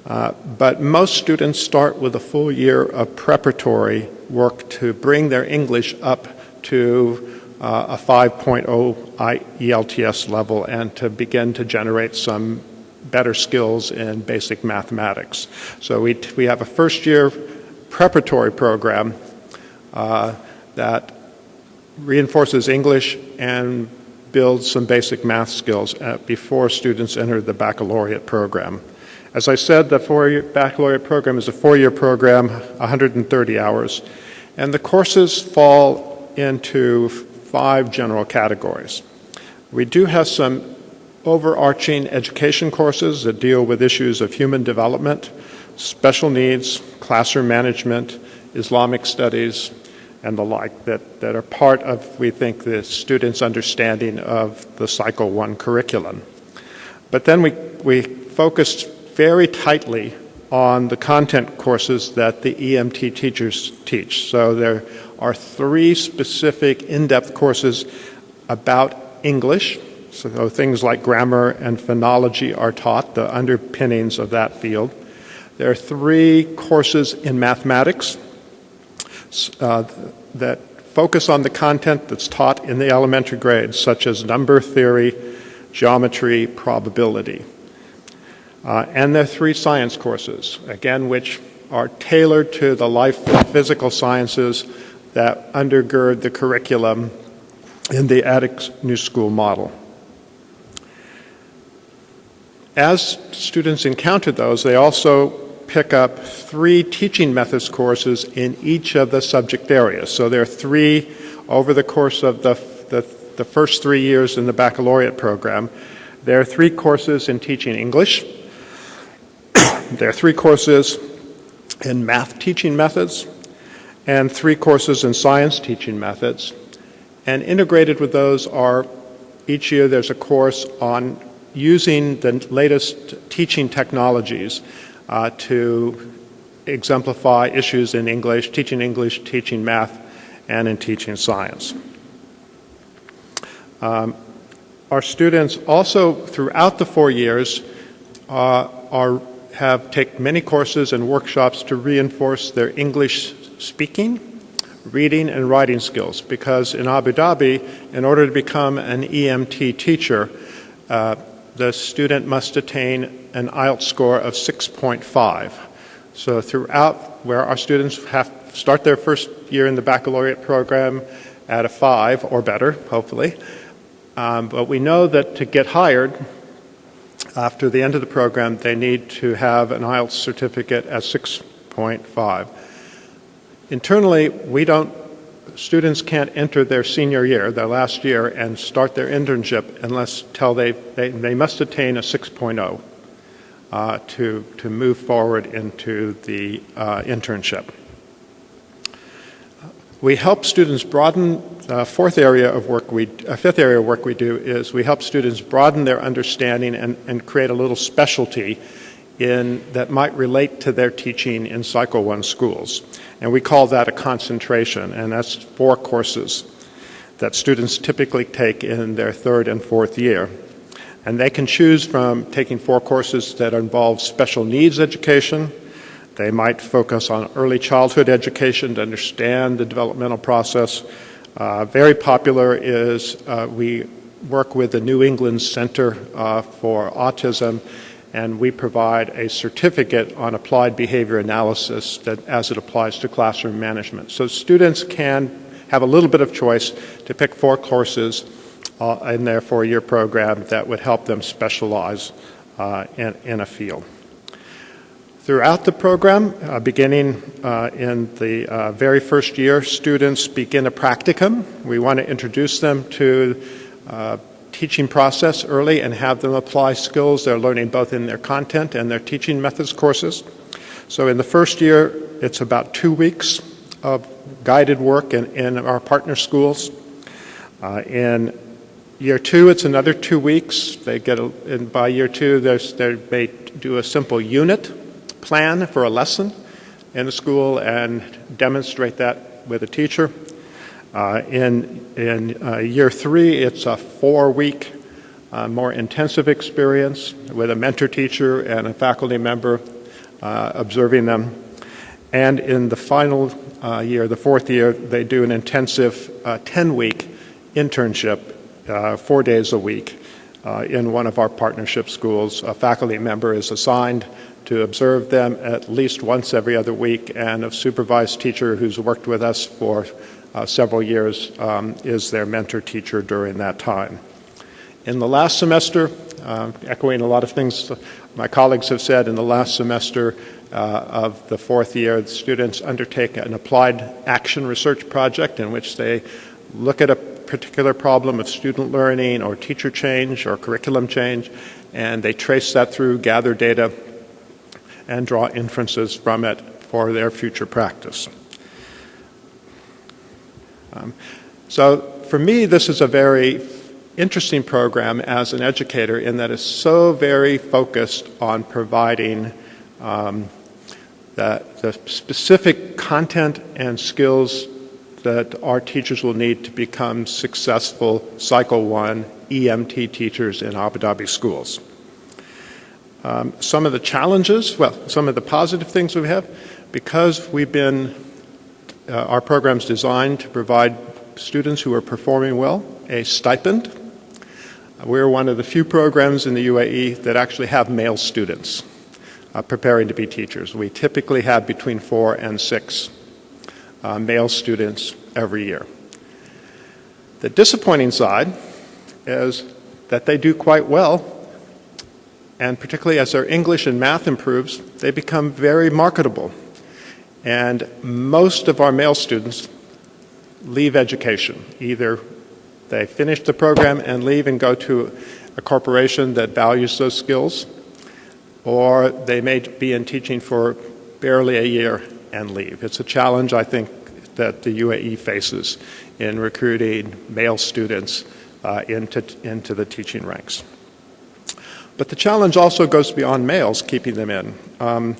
[SPEAKER 2] but most students start with a full year of preparatory work to bring their English up to a 5.0 ELTS level and to begin to generate some better skills in basic mathematics. So we have a first-year preparatory program that reinforces English and builds some basic math skills before students enter the baccalaureate program. As I said, the 4-year baccalaureate program is a 4-year program, 130 hours, and the courses fall into 5 general categories. We do have some overarching education courses that deal with issues of human development, special needs, classroom management, Islamic studies, and the like that are part of, we think, the students' understanding of the Cycle 1 curriculum. But then we focused very tightly on the content courses that the EMT teachers teach. So there are 3 specific in-depth courses about English. So things like grammar and phonology are taught, the underpinnings of that field. There are 3 courses in mathematics that focus on the content that's taught in the elementary grades, such as number theory, geometry, probability. And there are 3 science courses, again, which are tailored to the life and physical sciences that undergird the curriculum in the ADDIC New School model. As students encounter those, they also pick up 3 teaching methods courses in each of the subject areas. So there are 3 over the course of the first 3 years in the baccalaureate program. There are 3 courses in teaching English. There are 3 courses in math teaching methods and 3 courses in science teaching methods. And integrated with those are, each year there's a course on using the latest teaching technologies to exemplify issues in English, teaching math, and in teaching science. Our students also, throughout the 4 years, take many courses and workshops to reinforce their English speaking, reading and writing skills, because in Abu Dhabi, in order to become an EMT teacher, the student must attain an IELTS score of 6.5. So throughout, where our students start their first year in the baccalaureate program at a 5 or better, hopefully. But we know that to get hired after the end of the program, they need to have an IELTS certificate at 6.5. Internally, students can't enter their senior year, their last year, and start their internship until they must attain a 6.0 to move forward into the internship. We help students broaden. Fifth area of work we do is we help students broaden their understanding and create a little specialty that might relate to their teaching in Cycle 1 schools. And we call that a concentration, and that's 4 courses that students typically take in their 3rd and 4th year. And they can choose from taking 4 courses that involve special needs education. They might focus on early childhood education to understand the developmental process. Very popular is we work with the New England Center for Autism, and we provide a certificate on applied behavior analysis as it applies to classroom management. So students can have a little bit of choice to pick 4 courses in their 4-year program that would help them specialize in a field. Throughout the program, beginning in the very first year, students begin a practicum. We want to introduce them to teaching process early and have them apply skills they're learning both in their content and their teaching methods courses. So in the first year, it's about 2 weeks of guided work in our partner schools. In year 2, it's another 2 weeks. And by year 2, they do a simple unit plan for a lesson in the school and demonstrate that with a teacher. In year 3, it's a 4-week more intensive experience with a mentor teacher and a faculty member observing them. And in the final year, the 4th year, they do an intensive 10-week internship, 4 days a week in one of our partnership schools. A faculty member is assigned to observe them at least once every other week, and a supervised teacher who's worked with us for several years is their mentor teacher during that time. In the last semester, echoing a lot of things my colleagues have said, in the last semester of the 4th year, the students undertake an applied action research project in which they look at a particular problem of student learning or teacher change or curriculum change, and they trace that through, gather data, and draw inferences from it for their future practice. So for me, this is a very interesting program as an educator in that it's so very focused on providing the specific content and skills that our teachers will need to become successful Cycle 1 EMT teachers in Abu Dhabi schools. Some of the challenges, some of the positive things we have, because our program's designed to provide students who are performing well a stipend. We're one of the few programs in the UAE that actually have male students preparing to be teachers. We typically have between 4 and 6 male students every year. The disappointing side is that they do quite well, and particularly as their English and math improves, they become very marketable. And most of our male students leave education. Either they finish the program and leave and go to a corporation that values those skills, or they may be in teaching for barely a year and leave. It's a challenge, I think, that the UAE faces in recruiting male students into the teaching ranks. But the challenge also goes beyond males, keeping them in.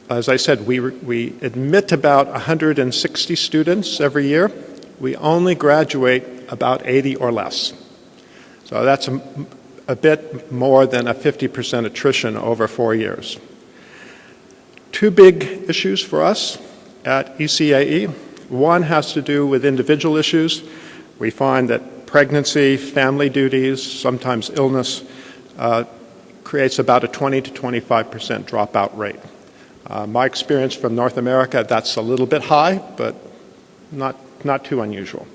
[SPEAKER 2] As I said, we admit about 160 students every year. We only graduate about 80 or less. So that's a bit more than a 50% attrition over 4 years. 2 big issues for us at ECAE. One has to do with individual issues. We find that pregnancy, family duties, sometimes illness, creates about a 20 to 25% dropout rate. My experience from North America, that's a little bit high, but not too unusual.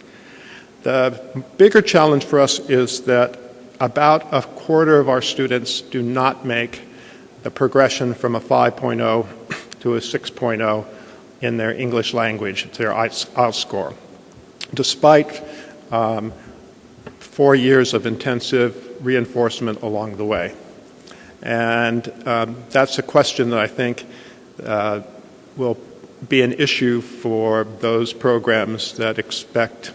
[SPEAKER 2] The bigger challenge for us is that about a quarter of our students do not make the progression from a 5.0 to a 6.0 in their English language, their IELTS score, despite 4 years of intensive reinforcement along the way. And that's a question that I think will be an issue for those programs that expect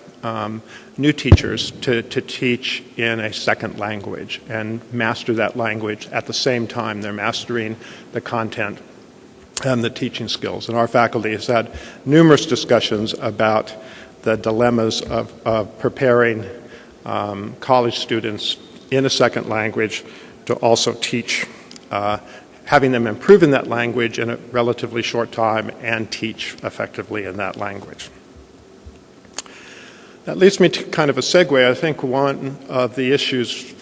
[SPEAKER 2] new teachers to teach in a second language and master that language at the same time they're mastering the content and the teaching skills. And our faculty has had numerous discussions about the dilemmas of preparing college students in a second language to also teach, having them improve in that language in a relatively short time and teach effectively in that language. That leads me to kind of a segue. I think one of the issues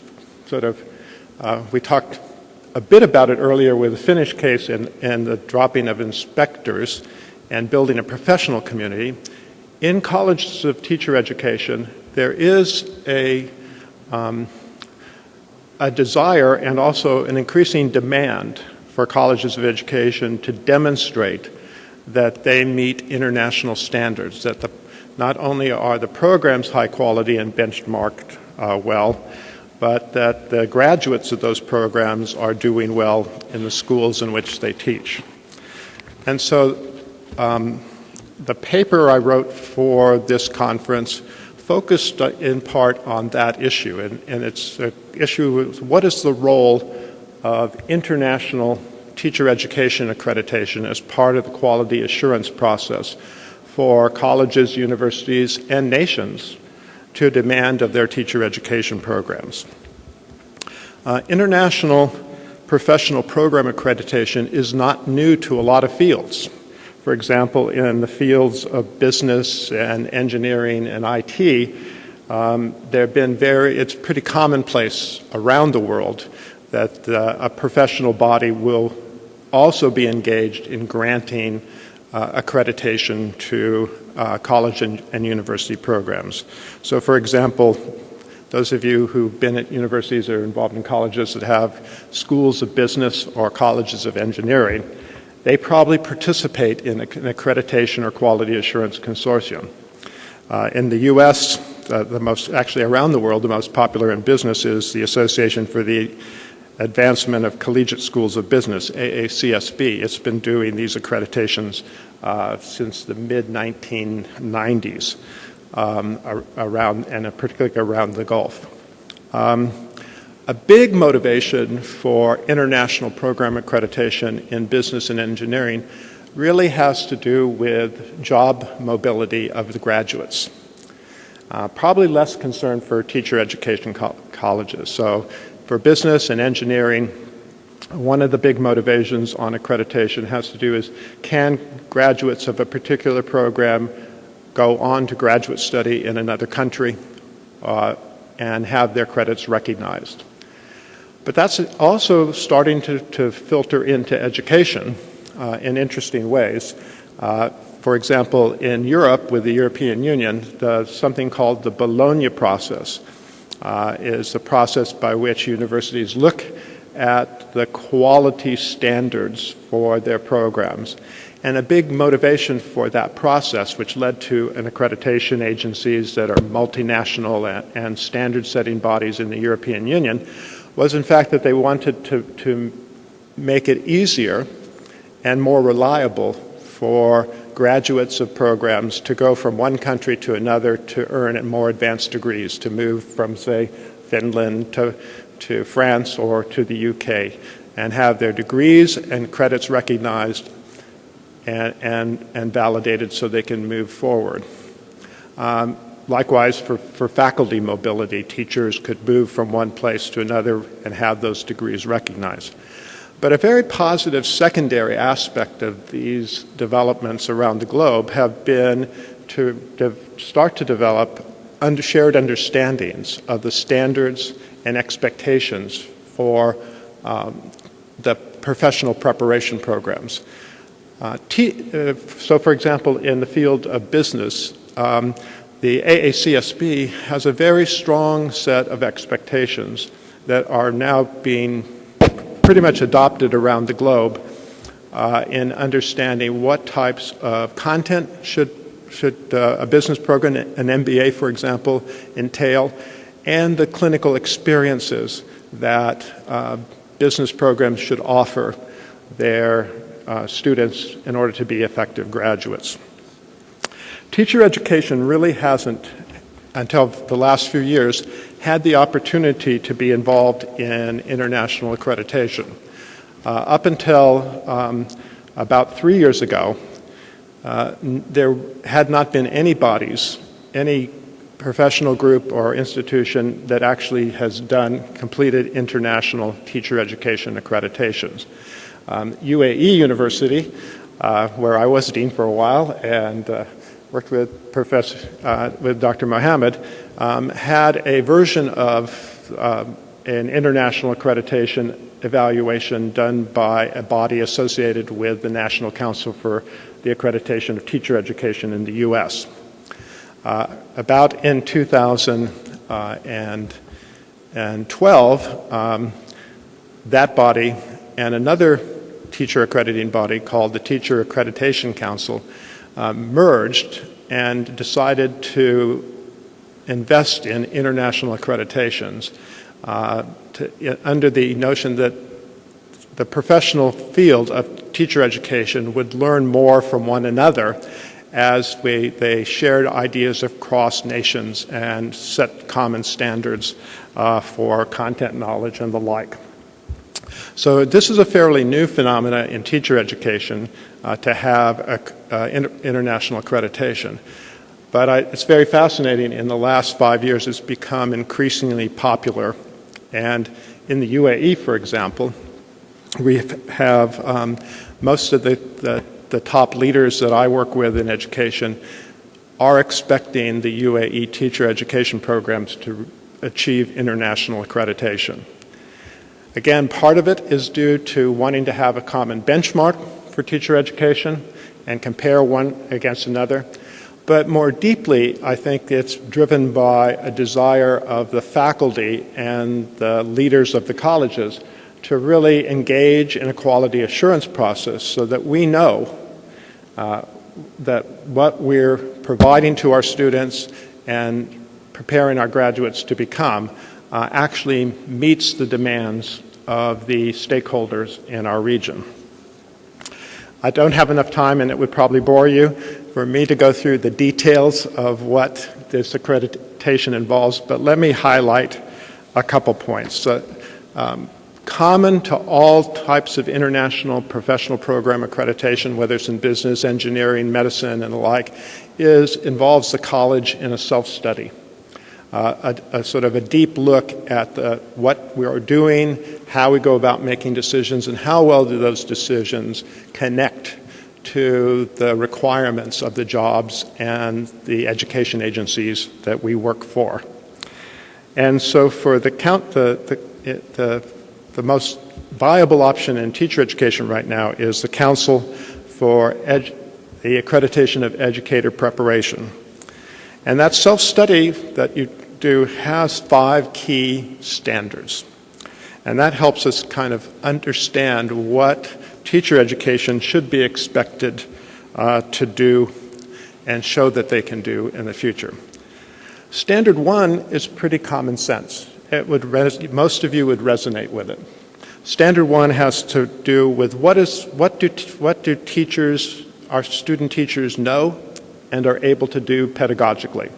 [SPEAKER 2] we talked a bit about it earlier with the Finnish case and the dropping of inspectors and building a professional community. In colleges of teacher education, there is a desire and also an increasing demand for colleges of education to demonstrate that they meet international standards, that not only are the programs high quality and benchmarked well, but that the graduates of those programs are doing well in the schools in which they teach. And so the paper I wrote for this conference focused in part on that issue, and it's an issue of what is the role of international teacher education accreditation as part of the quality assurance process for colleges, universities, and nations to demand of their teacher education programs. International professional program accreditation is not new to a lot of fields. For example, in the fields of business and engineering and IT, it's pretty commonplace around the world that a professional body will also be engaged in granting accreditation to college and university programs. So, for example, those of you who've been at universities or involved in colleges that have schools of business or colleges of engineering, they probably participate in an accreditation or quality assurance consortium. In the U.S., actually around the world, the most popular in business is the Association for the Advancement of Collegiate Schools of Business, AACSB. It's been doing these accreditations since the mid-1990s, particularly around the Gulf. A big motivation for international program accreditation in business and engineering really has to do with job mobility of the graduates. Probably less concern for teacher education colleges. So for business and engineering, one of the big motivations on accreditation has to do is, can graduates of a particular program go on to graduate study in another country and have their credits recognized? But that's also starting to filter into education in interesting ways. For example, in Europe, with the European Union, something called the Bologna process is a process by which universities look at the quality standards for their programs. And a big motivation for that process, which led to an accreditation agencies that are multinational and standard-setting bodies in the European Union, was in fact that they wanted to make it easier and more reliable for graduates of programs to go from one country to another to earn more advanced degrees, to move from, say, Finland to France or to the UK, and have their degrees and credits recognized and validated so they can move forward. Likewise, for faculty mobility, teachers could move from one place to another and have those degrees recognized. But a very positive secondary aspect of these developments around the globe have been to start to develop shared understandings of the standards and expectations for the professional preparation programs. So, for example, in the field of business, the AACSB has a very strong set of expectations that are now being pretty much adopted around the globe in understanding what types of content should a business program, an MBA, for example, entail, and the clinical experiences that business programs should offer their students in order to be effective graduates. Teacher education really hasn't, until the last few years, had the opportunity to be involved in international accreditation. Up until about 3 years ago, there had not been any bodies, any professional group or institution that actually has completed international teacher education accreditations. UAE University, where I was dean for a while and worked with Dr. Mohammed, had a version of an international accreditation evaluation done by a body associated with the National Council for the Accreditation of Teacher Education in the U.S. About in 2012, that body and another teacher accrediting body called the Teacher Accreditation Council merged and decided to invest in international accreditations under the notion that the professional field of teacher education would learn more from one another as they shared ideas across nations and set common standards for content knowledge and the like. So this is a fairly new phenomena in teacher education to have international accreditation. But it's very fascinating. In the last 5 years, it's become increasingly popular. And in the UAE, for example, we have most of the top leaders that I work with in education are expecting the UAE teacher education programs to achieve international accreditation. Again, part of it is due to wanting to have a common benchmark for teacher education and compare one against another. But more deeply, I think it's driven by a desire of the faculty and the leaders of the colleges to really engage in a quality assurance process so that we know that what we're providing to our students and preparing our graduates to become actually meets the demands of the stakeholders in our region. I don't have enough time, and it would probably bore you, for me to go through the details of what this accreditation involves, but let me highlight a couple points. Common to all types of international professional program accreditation, whether it's in business, engineering, medicine, and the like, involves the college in a self-study. A sort of a deep look at what we are doing, how we go about making decisions, and how well do those decisions connect to the requirements of the jobs and the education agencies that we work for. And so for the most viable option in teacher education right now is the Council for the Accreditation of Educator Preparation. And that self-study that you do has 5 key standards. And that helps us kind of understand what teacher education should be expected to do and show that they can do in the future. Standard 1 is pretty common sense. Most of you would resonate with it. Standard 1 has to do with what do teachers, our student teachers, know and are able to do pedagogically.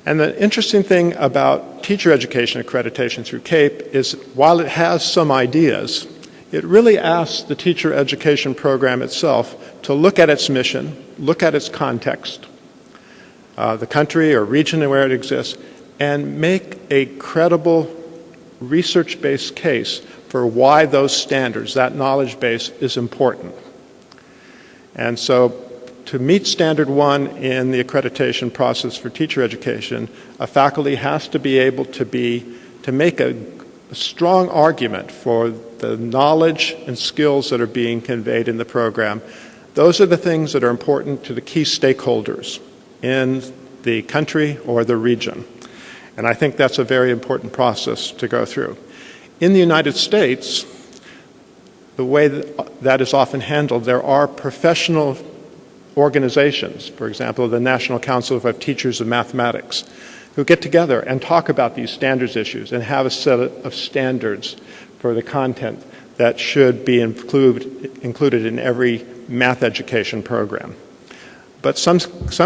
[SPEAKER 2] And the interesting thing about teacher education accreditation through CAPE is while it has some ideas, it really asks the teacher education program itself to look at its mission, look at its context, the country or region where it exists, and make a credible research-based case for why those standards, that knowledge base, is important. And so to meet Standard 1 in the accreditation process for teacher education, a faculty has to be able to make a strong argument for the knowledge and skills that are being conveyed in the program. Those are the things that are important to the key stakeholders in the country or the region. And I think that's a very important process to go through. In the United States, the way that is often handled, there are professional organizations, for example, the National Council of Teachers of Mathematics, who get together and talk about these standards issues and have a set of standards for the content that should be included in every math education program. But some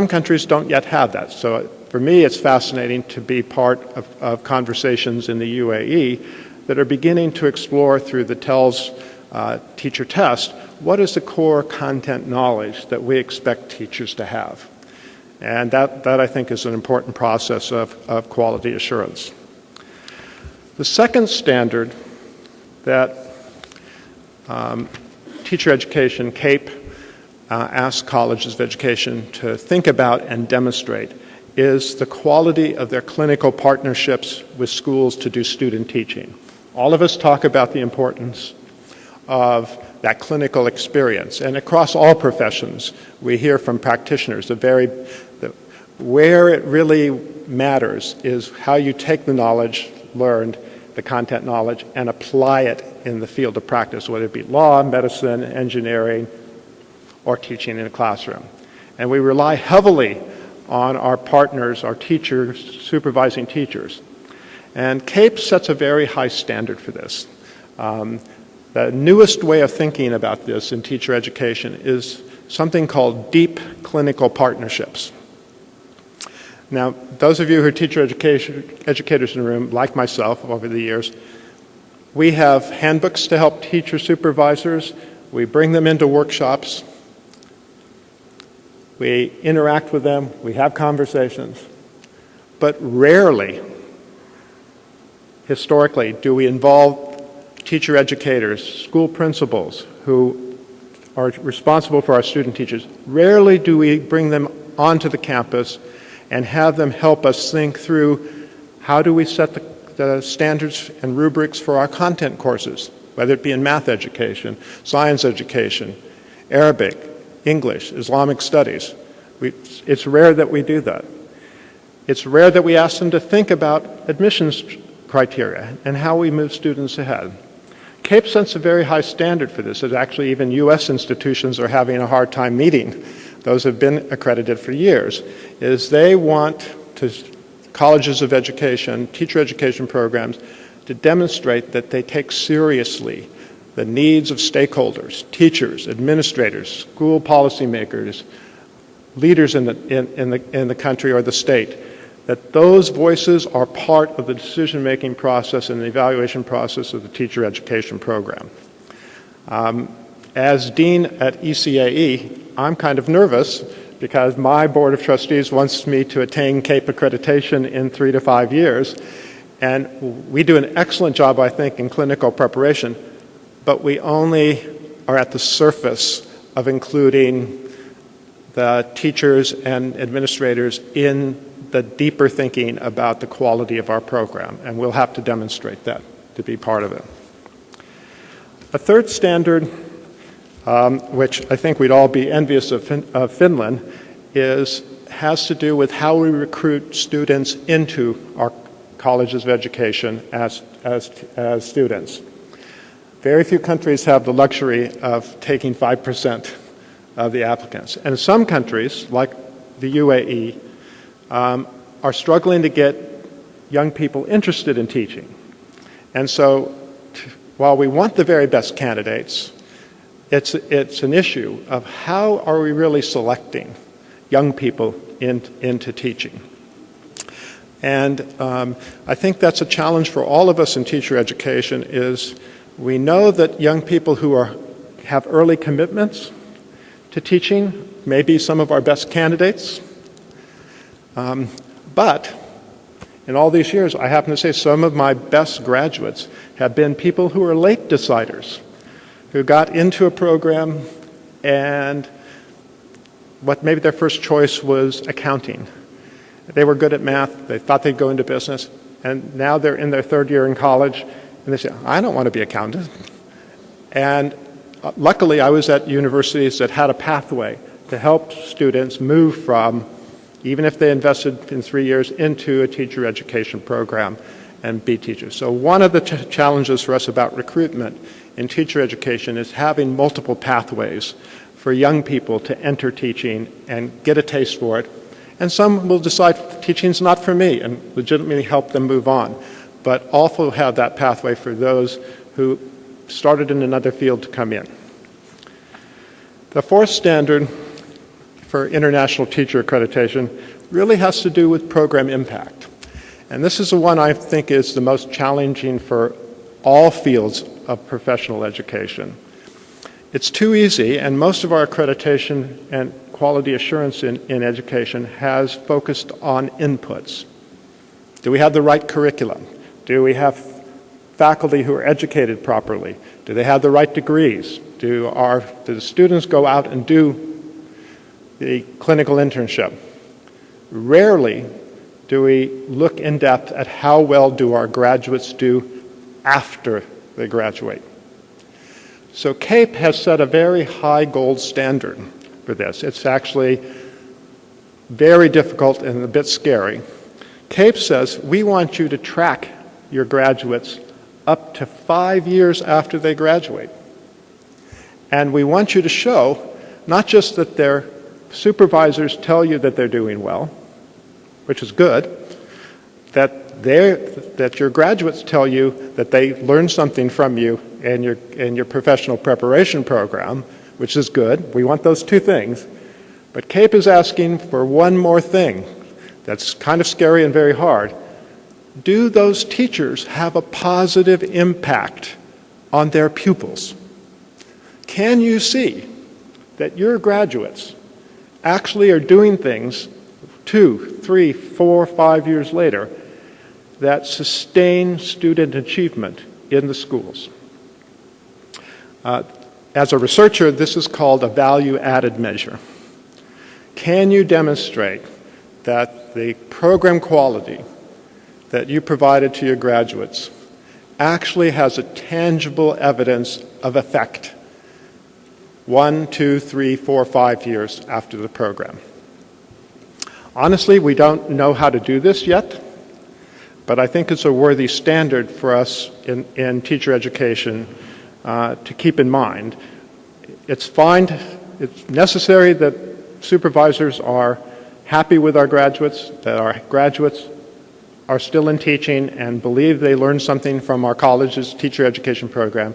[SPEAKER 2] countries don't yet have that. So for me, it's fascinating to be part of conversations in the UAE that are beginning to explore through the TELS teacher test, what is the core content knowledge that we expect teachers to have? And that I think is an important process of quality assurance. The second standard that teacher education, CAPE, asks colleges of education to think about and demonstrate is the quality of their clinical partnerships with schools to do student teaching. All of us talk about the importance of that clinical experience, and across all professions, we hear from practitioners where it really matters is how you take the knowledge learned, the content knowledge, and apply it in the field of practice, whether it be law, medicine, engineering, or teaching in a classroom. And we rely heavily on our partners, our teachers, supervising teachers. And CAPE sets a very high standard for this. The newest way of thinking about this in teacher education is something called deep clinical partnerships. Now, those of you who are teacher educators in the room, like myself over the years, we have handbooks to help teacher supervisors. We bring them into workshops. We interact with them. We have conversations. But rarely, historically, do we involve teacher educators, school principals who are responsible for our student teachers. Rarely do we bring them onto the campus and have them help us think through how do we set the standards and rubrics for our content courses, whether it be in math education, science education, Arabic, English, Islamic studies. It's rare that we do that. It's rare that we ask them to think about admissions criteria and how we move students ahead. CAPE sets a very high standard for this. Actually, even U.S. institutions are having a hard time meeting. Those have been accredited for years. Is they want colleges of education, teacher education programs, to demonstrate that they take seriously the needs of stakeholders, teachers, administrators, school policymakers, leaders in the country or the state, that those voices are part of the decision-making process and the evaluation process of the teacher education program. As dean at ECAE, I'm kind of nervous because my board of trustees wants me to attain CAPE accreditation in 3 to 5 years, and we do an excellent job, I think, in clinical preparation, but we only are at the surface of including the teachers and administrators in the deeper thinking about the quality of our program, and we'll have to demonstrate that to be part of it. A third standard, which I think we'd all be envious of Finland, has to do with how we recruit students into our colleges of education as students. Very few countries have the luxury of taking 5% of the applicants. And some countries, like the UAE, are struggling to get young people interested in teaching. And so while we want the very best candidates, it's an issue of how are we really selecting young people into teaching. And I think that's a challenge for all of us in teacher education is we know that young people who have early commitments to teaching may be some of our best candidates. But in all these years, I happen to say some of my best graduates have been people who are late deciders, who got into a program and what maybe their first choice was accounting. They were good at math, they thought they'd go into business, and now they're in their third year in college, and they say, I don't want to be an accountant. And luckily, I was at universities that had a pathway to help students move from, even if they invested in 3 years, into a teacher education program and be teachers. So one of the challenges for us about recruitment in teacher education is having multiple pathways for young people to enter teaching and get a taste for it. And some will decide teaching's not for me and legitimately help them move on, but also have that pathway for those who started in another field to come in. The fourth standard for international teacher accreditation really has to do with program impact. And this is the one I think is the most challenging for all fields of professional education. It's too easy, and most of our accreditation and quality assurance in education has focused on inputs. Do we have the right curriculum? Do we have faculty who are educated properly? Do they have the right degrees? Do the students go out and do the clinical internship? Rarely do we look in depth at how well do our graduates do after they graduate. So CAPE has set a very high gold standard for this. It's actually very difficult and a bit scary. CAPE says we want you to track your graduates up to 5 years after they graduate. And we want you to show not just that their supervisors tell you that they're doing well, which is good, that your graduates tell you that they learned something from you in your professional preparation program, which is good. We want those two things. But CAPE is asking for one more thing that's kind of scary and very hard. Do those teachers have a positive impact on their pupils? Can you see that your graduates actually are doing things 2, 3, 4, 5 years later that sustain student achievement in the schools? As a researcher, this is called a value-added measure. Can you demonstrate that the program quality that you provided to your graduates actually has a tangible evidence of effect 1, 2, 3, 4, 5 years after the program? Honestly, we don't know how to do this yet, but I think it's a worthy standard for us in teacher education to keep in mind. It's necessary that supervisors are happy with our graduates, that our graduates are still in teaching and believe they learned something from our college's teacher education program.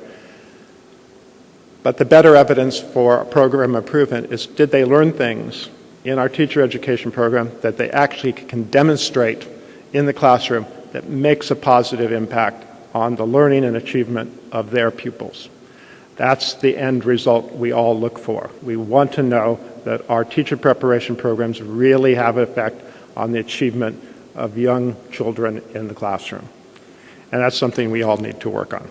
[SPEAKER 2] But the better evidence for program improvement is, did they learn things in our teacher education program that they actually can demonstrate in the classroom that makes a positive impact on the learning and achievement of their pupils? That's the end result we all look for. We want to know that our teacher preparation programs really have an effect on the achievement of young children in the classroom. And that's something we all need to work on.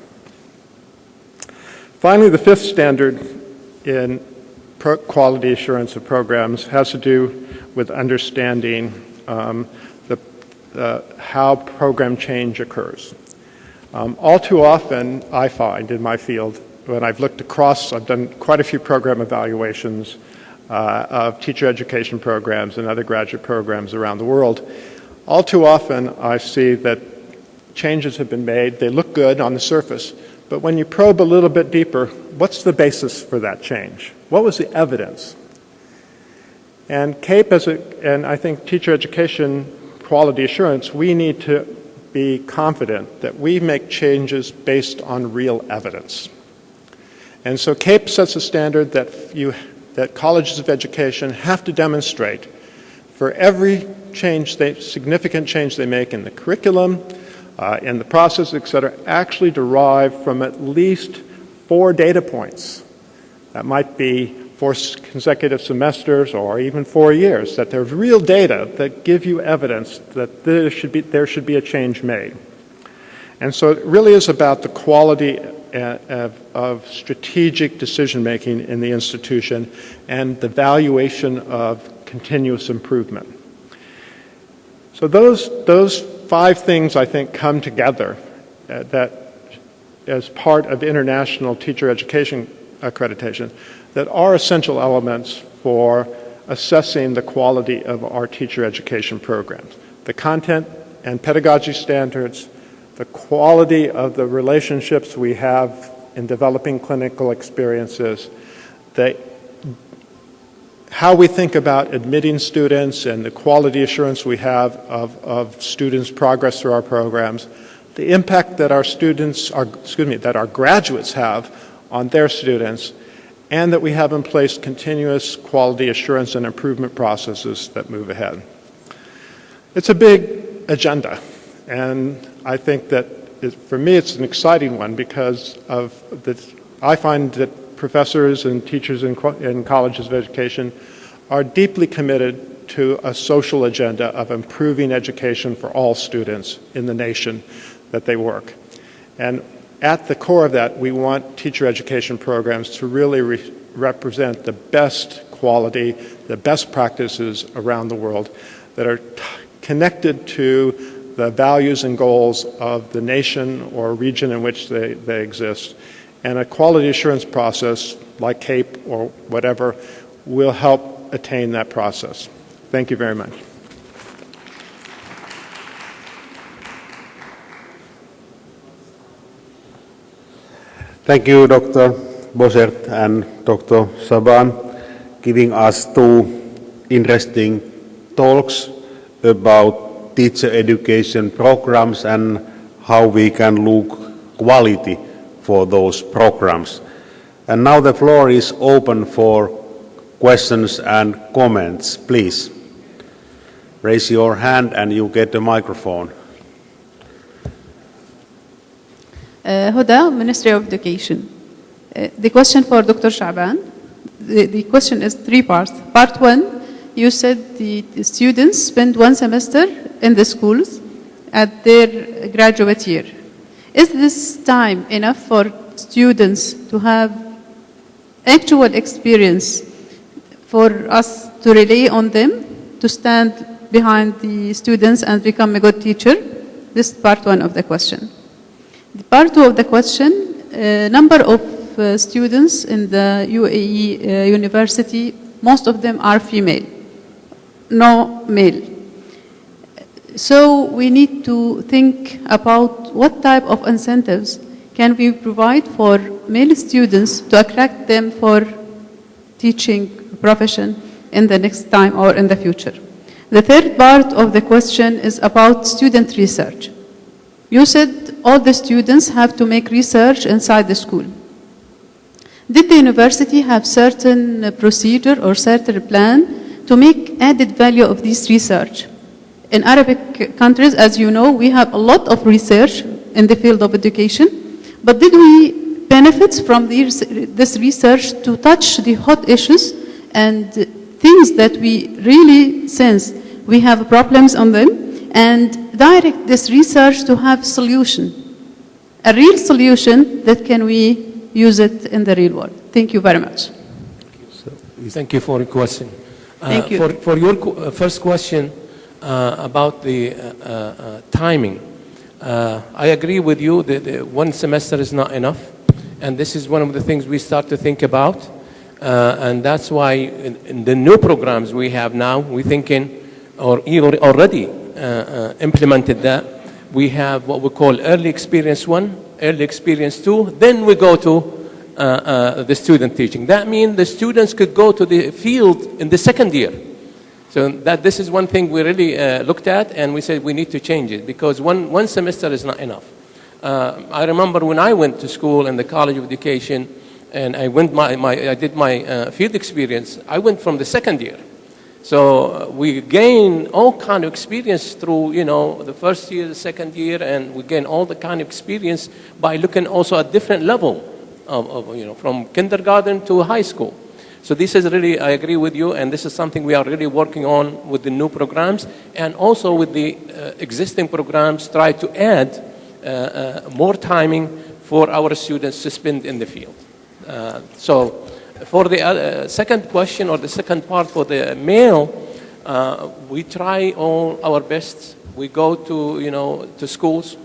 [SPEAKER 2] Finally, the fifth standard in quality assurance of programs has to do with understanding how program change occurs. All too often, I find in my field, when I've looked across, I've done quite a few program evaluations of teacher education programs and other graduate programs around the world. All too often, I see that changes have been made. They look good on the surface, but when you probe a little bit deeper, what's the basis for that change? What was the evidence? And CAPE, and I think teacher education quality assurance, we need to be confident that we make changes based on real evidence. And so CAPE sets a standard that colleges of education have to demonstrate for every significant change they make in the curriculum, in the process, etc., actually derive from at least 4 data points. That might be 4 consecutive semesters or even 4 years, that there's real data that give you evidence that there should be a change made. And so it really is about the quality of strategic decision-making in the institution and the valuation of continuous improvement. So those 5 things, I think, come together that as part of international teacher education accreditation that are essential elements for assessing the quality of our teacher education programs. The content and pedagogy standards, the quality of the relationships we have in developing clinical experiences, how we think about admitting students and the quality assurance we have of students' progress through our programs, the impact that that our graduates have on their students, and that we have in place continuous quality assurance and improvement processes that move ahead. It's a big agenda, and I think that for me it's an exciting one because I find that professors and teachers in colleges of education are deeply committed to a social agenda of improving education for all students in the nation that they work. And at the core of that, we want teacher education programs to really represent the best quality, the best practices around the world that are connected to the values and goals of the nation or region in which they exist. And a quality assurance process like CAPE or whatever will help attain that process. Thank you very much.
[SPEAKER 8] Thank you, Dr. Bosert and Dr. Saban, giving us 2 interesting talks about teacher education programs and how we can look quality for those programs. And now the floor is open for questions and comments. Please raise your hand and you get a microphone.
[SPEAKER 9] Huda, Ministry of Education. The question for Dr. Shaban, the question is 3 parts. Part 1, you said the students spend 1 semester in the schools at their graduate year. Is this time enough for students to have actual experience for us to rely on them, to stand behind the students and become a good teacher? This is part 1 of the question. The part 2 of the question, number of students in the UAE university, most of them are female, no male. So we need to think about what type of incentives can we provide for male students to attract them for teaching profession in the next time or in the future. The third part of the question is about student research. You said all the students have to make research inside the school. Did the university have certain procedure or certain plan to make added value of this research? In Arabic countries, as you know, we have a lot of research in the field of education, but did we benefit from this research to touch the hot issues and things that we really sense we have problems on them, and direct this research to have solution, a real solution that can we use it in the real world? Thank you very much.
[SPEAKER 7] Thank you for your question.
[SPEAKER 9] Thank you.
[SPEAKER 7] For your first question about the timing, I agree with you that 1 semester is not enough, and this is one of the things we start to think about, and that's why in the new programs we have now, we're thinking, or already implemented that, we have what we call early experience 1, early experience 2, then we go to the student teaching. That means the students could go to the field in the 2nd year. So this is one thing we really looked at, and we said we need to change it because one semester is not enough. I remember when I went to school in the College of Education, and I did my field experience, I went from the 2nd year. So we gain all kind of experience through, the 1st year, the 2nd year, and we gain all the kind of experience by looking also at different level of from kindergarten to high school. So this is really, I agree with you, and this is something we are really working on with the new programs, and also with the existing programs, try to add more timing for our students to spend in the field. So for the second question or the second part for the male, we try all our best. We go to schools,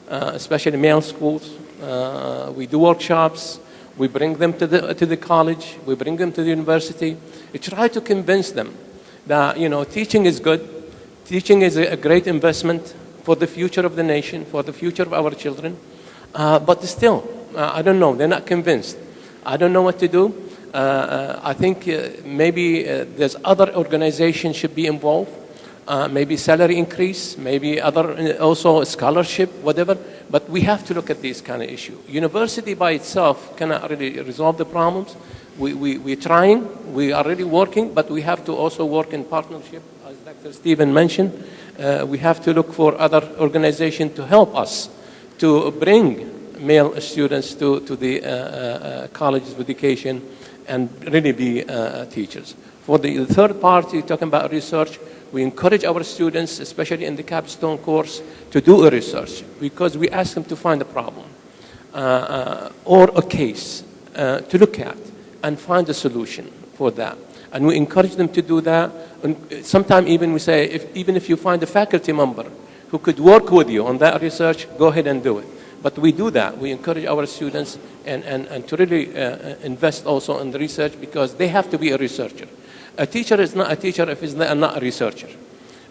[SPEAKER 7] especially male schools. We do workshops. We bring them to the college. We bring them to the university. We try to convince them that teaching is good. Teaching is a great investment for the future of the nation, for the future of our children. But still, I don't know. They're not convinced. I don't know what to do. I think maybe there's other organizations should be involved. Maybe salary increase, maybe other also scholarship, whatever. But we have to look at this kind of issue. University by itself cannot really resolve the problems. We're trying. We are really working, but we have to also work in partnership, as Dr. Stephen mentioned. We have to look for other organizations to help us to bring male students to the college of education and really be teachers. For the third part, you're talking about research. We encourage our students, especially in the capstone course, to do a research because we ask them to find a problem or a case to look at and find a solution for that. And we encourage them to do that. And sometimes even we say, even if you find a faculty member who could work with you on that research, go ahead and do it. But we do that. We encourage our students and to really invest also in the research because they have to be a researcher. A teacher is not a teacher if he's not a researcher.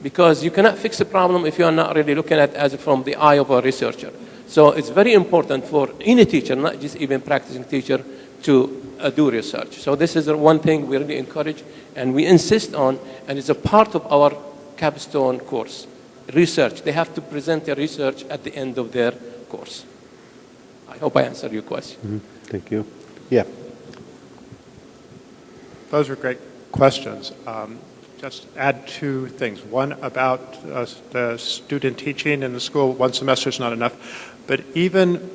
[SPEAKER 7] Because you cannot fix a problem if you are not really looking at it as from the eye of a researcher. So it's very important for any teacher, not just even practicing teacher, to do research. So this is the one thing we really encourage and we insist on, and it's a part of our capstone course. Research. They have to present their research at the end of their course. I hope I answered your question.
[SPEAKER 8] Mm-hmm. Thank you. Yeah.
[SPEAKER 2] Those are great questions. Just add two things. One about the student teaching in the school, one semester is not enough. But even,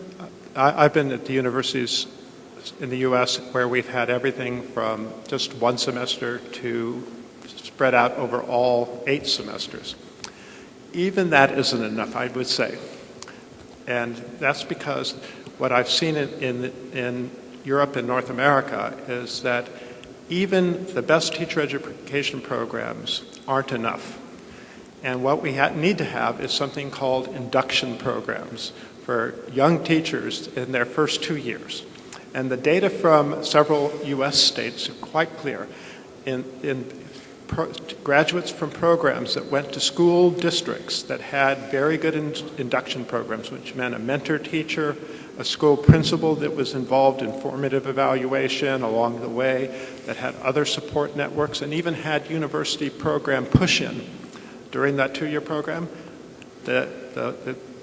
[SPEAKER 2] I've been at the universities in the U.S. where we've had everything from just one semester to spread out over all 8 semesters. Even that isn't enough, I would say. And that's because what I've seen in Europe and North America is that even the best teacher education programs aren't enough. And what we need to have is something called induction programs for young teachers in their first 2 years. And the data from several U.S. states are quite clear. Graduates from programs that went to school districts that had very good induction programs, which meant a mentor teacher, a school principal that was involved in formative evaluation along the way, that had other support networks, and even had university program push-in during that 2-year program.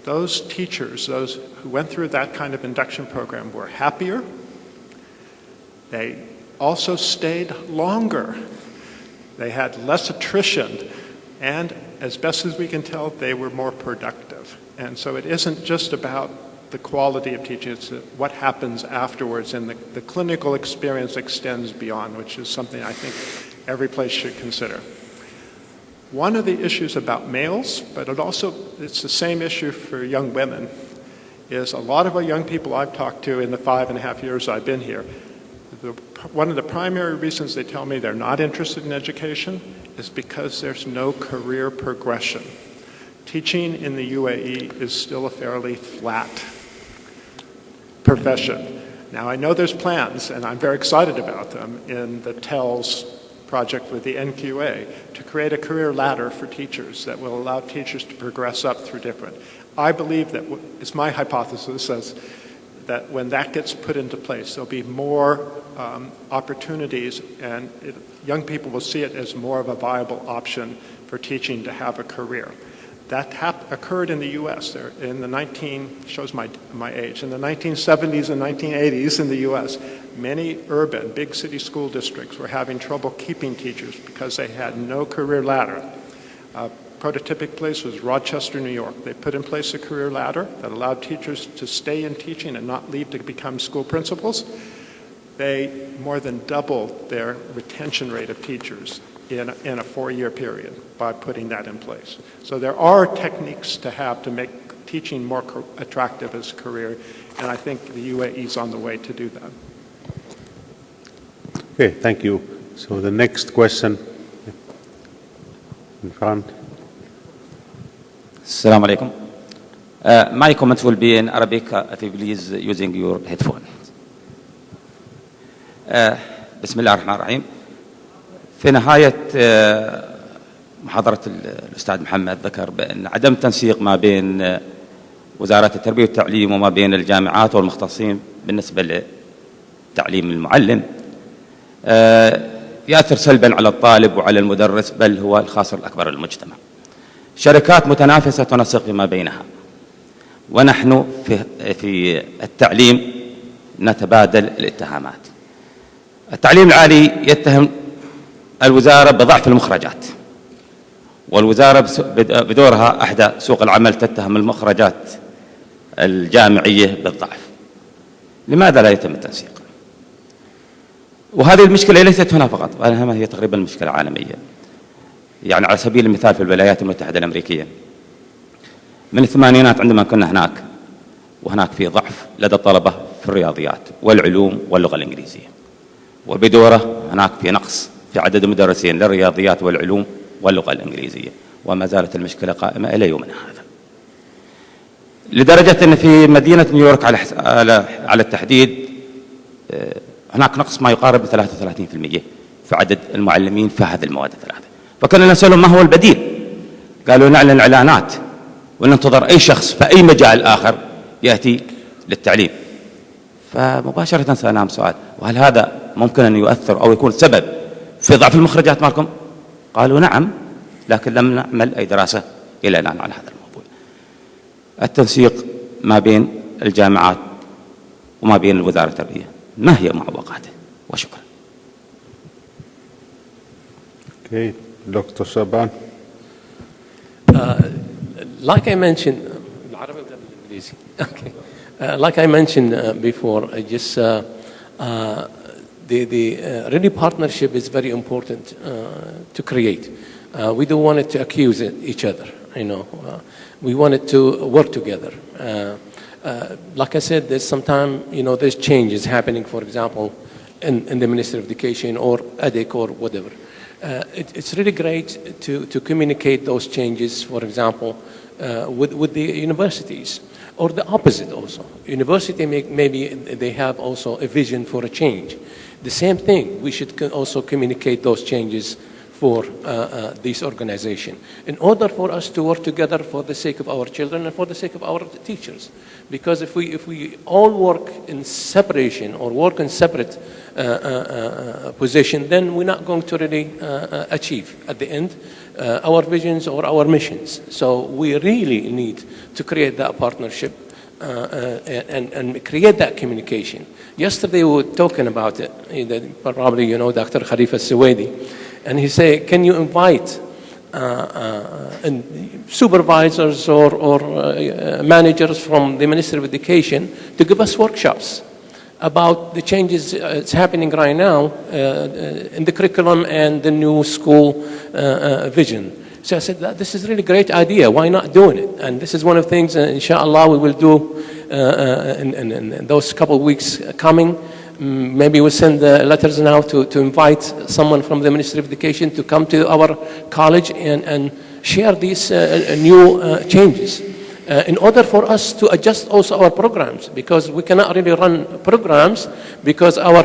[SPEAKER 2] Those teachers, those who went through that kind of induction program, were happier. They also stayed longer. They had less attrition, and as best as we can tell, they were more productive. And so it isn't just about the quality of teaching, it's what happens afterwards, and the clinical experience extends beyond, which is something I think every place should consider. One of the issues about males, but it's the same issue for young women, is a lot of our young people I've talked to in the 5.5 years I've been here, one of the primary reasons they tell me they're not interested in education is because there's no career progression. Teaching in the UAE is still a fairly flat profession. Now, I know there's plans, and I'm very excited about them, in the TELS project with the NQA to create a career ladder for teachers that will allow teachers to progress up through different. I believe that, it's my hypothesis, says that when that gets put into place, there'll be more opportunities, and young people will see it as more of a viable option for teaching to have a career. That occurred in the U.S. There in the shows my age. In the 1970s and 1980s in the U.S., many urban, big city school districts were having trouble keeping teachers because they had no career ladder. Prototypic place was Rochester, New York. They put in place a career ladder that allowed teachers to stay in teaching and not leave to become school principals. They more than doubled their retention rate of teachers in a 4-year period by putting that in place. So there are techniques to have to make teaching more attractive as a career, and I think the UAE is on the way to do that.
[SPEAKER 8] Okay, thank you. So the next question in front.
[SPEAKER 10] Assalamu alaikum. My comments will be in Arabic, if you please, using your headphone. بسم الله الرحمن الرحيم. في نهاية محاضرة الأستاذ محمد ذكر بأن عدم تنسيق ما بين وزارة التربية والتعليم وما بين الجامعات والمختصين بالنسبة لتعليم المعلم يأثر سلبا على الطالب وعلى المدرس، بل هو الخاسر الأكبر للمجتمع. شركات متنافسة تنسق فيما بينها، ونحن في التعليم نتبادل الاتهامات. التعليم العالي يتهم الوزارة بضعف المخرجات، والوزارة بدورها أحدى سوق العمل تتهم المخرجات الجامعية بالضعف. لماذا لا يتم التنسيق؟ وهذه المشكلة ليست هنا فقط، وإنما هي تقريبا مشكلة عالمية. يعني على سبيل المثال في الولايات المتحدة الأمريكية من الثمانينات عندما كنا هناك، وهناك في ضعف لدى الطلبة في الرياضيات والعلوم واللغة الإنجليزية، وبدوره هناك في نقص في عدد المدرسين للرياضيات والعلوم واللغة الإنجليزية، وما زالت المشكلة قائمة إلى يومنا هذا، لدرجة أن في مدينة نيويورك على التحديد هناك نقص ما يقارب 33% في عدد المعلمين في هذه المواد الثلاثة. فكنا نسألهم ما هو البديل؟ قالوا نعلن إعلانات وننتظر أي شخص في أي مجال آخر يأتي للتعليم. فمباشرة سألناهم سؤال: وهل هذا ممكن أن يؤثر أو يكون سبب في ضعف المخرجات مالكم؟ قالوا نعم، لكن لم نعمل أي دراسة إلى الآن على هذا الموضوع. التنسيق ما بين الجامعات وما بين وزارة التربية، ما هي معوقاته؟ وشكرا.
[SPEAKER 8] Okay, Dr. Saba.
[SPEAKER 7] Like I mentioned, okay. Like I mentioned before, the really partnership is very important to create. We don't want it to accuse each other, you know. We want it to work together. Like I said, there's sometimes, you know, there's changes happening, for example, in the Ministry of Education or EDIC or whatever. It's really great to communicate those changes, for example, with the universities, or the opposite also. University maybe they have also a vision for a change. The same thing, we should also communicate those changes for this organization, in order for us to work together for the sake of our children and for the sake of our teachers. Because if we all work in separation or work in separate position, then we're not going to really achieve at the end our visions or our missions. So we really need to create that partnership and create that communication. Yesterday we were talking about it. Probably you know Dr. Khalifa Suwaidi, and he said, can you invite supervisors or managers from the Ministry of Education to give us workshops about the changes that's happening right now in the curriculum and the new school vision. So I said, this is a really great idea. Why not doing it? And this is one of the things, inshallah, we will do in those couple of weeks coming. Maybe we'll send letters now to invite someone from the Ministry of Education to come to our college and share these new changes in order for us to adjust also our programs, because we cannot really run programs because our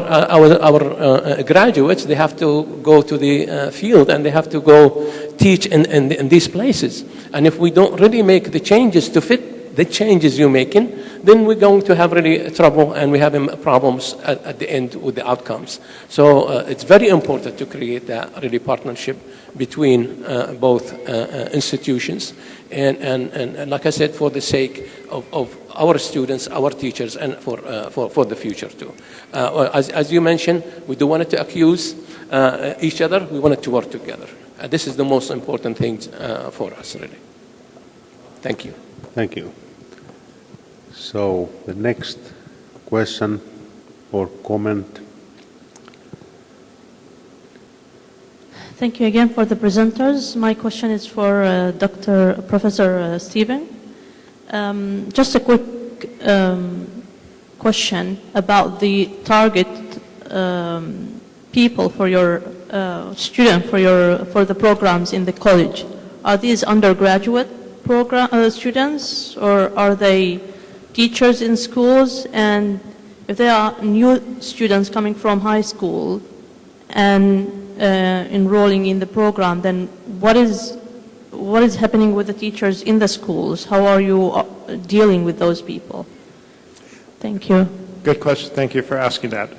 [SPEAKER 7] graduates, they have to go to the field and they have to go teach in these places. And if we don't really make the changes to fit the changes you're making, then we're going to have really trouble and we're having problems at the end with the outcomes. So it's very important to create that really partnership between both institutions and like I said, for the sake of our students, our teachers, and for the future too. As you mentioned, we don't want to accuse each other, we want to work together. This is the most important thing for us, really. Thank you.
[SPEAKER 8] Thank you. So the next question or comment.
[SPEAKER 5] Thank you again for the presenters. My question is for Professor Stephen. Just a quick question about the target people for your for the programs in the college. Are these undergraduate students, or are they teachers in schools? And if they are new students coming from high school and enrolling in the program, then what is happening with the teachers in the schools? How are you dealing with those people? Thank you.
[SPEAKER 2] Good question. Thank you for asking that.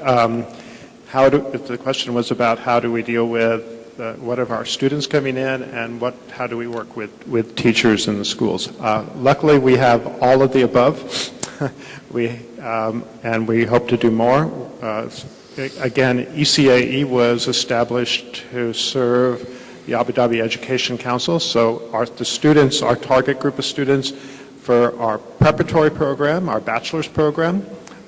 [SPEAKER 2] The question was about how do we deal with what of our students coming in, and how do we work with teachers in the schools. Luckily, we have all of the above, and we hope to do more. Again, ECAE was established to serve the Abu Dhabi Education Council, so the students, our target group of students for our preparatory program, our bachelor's program,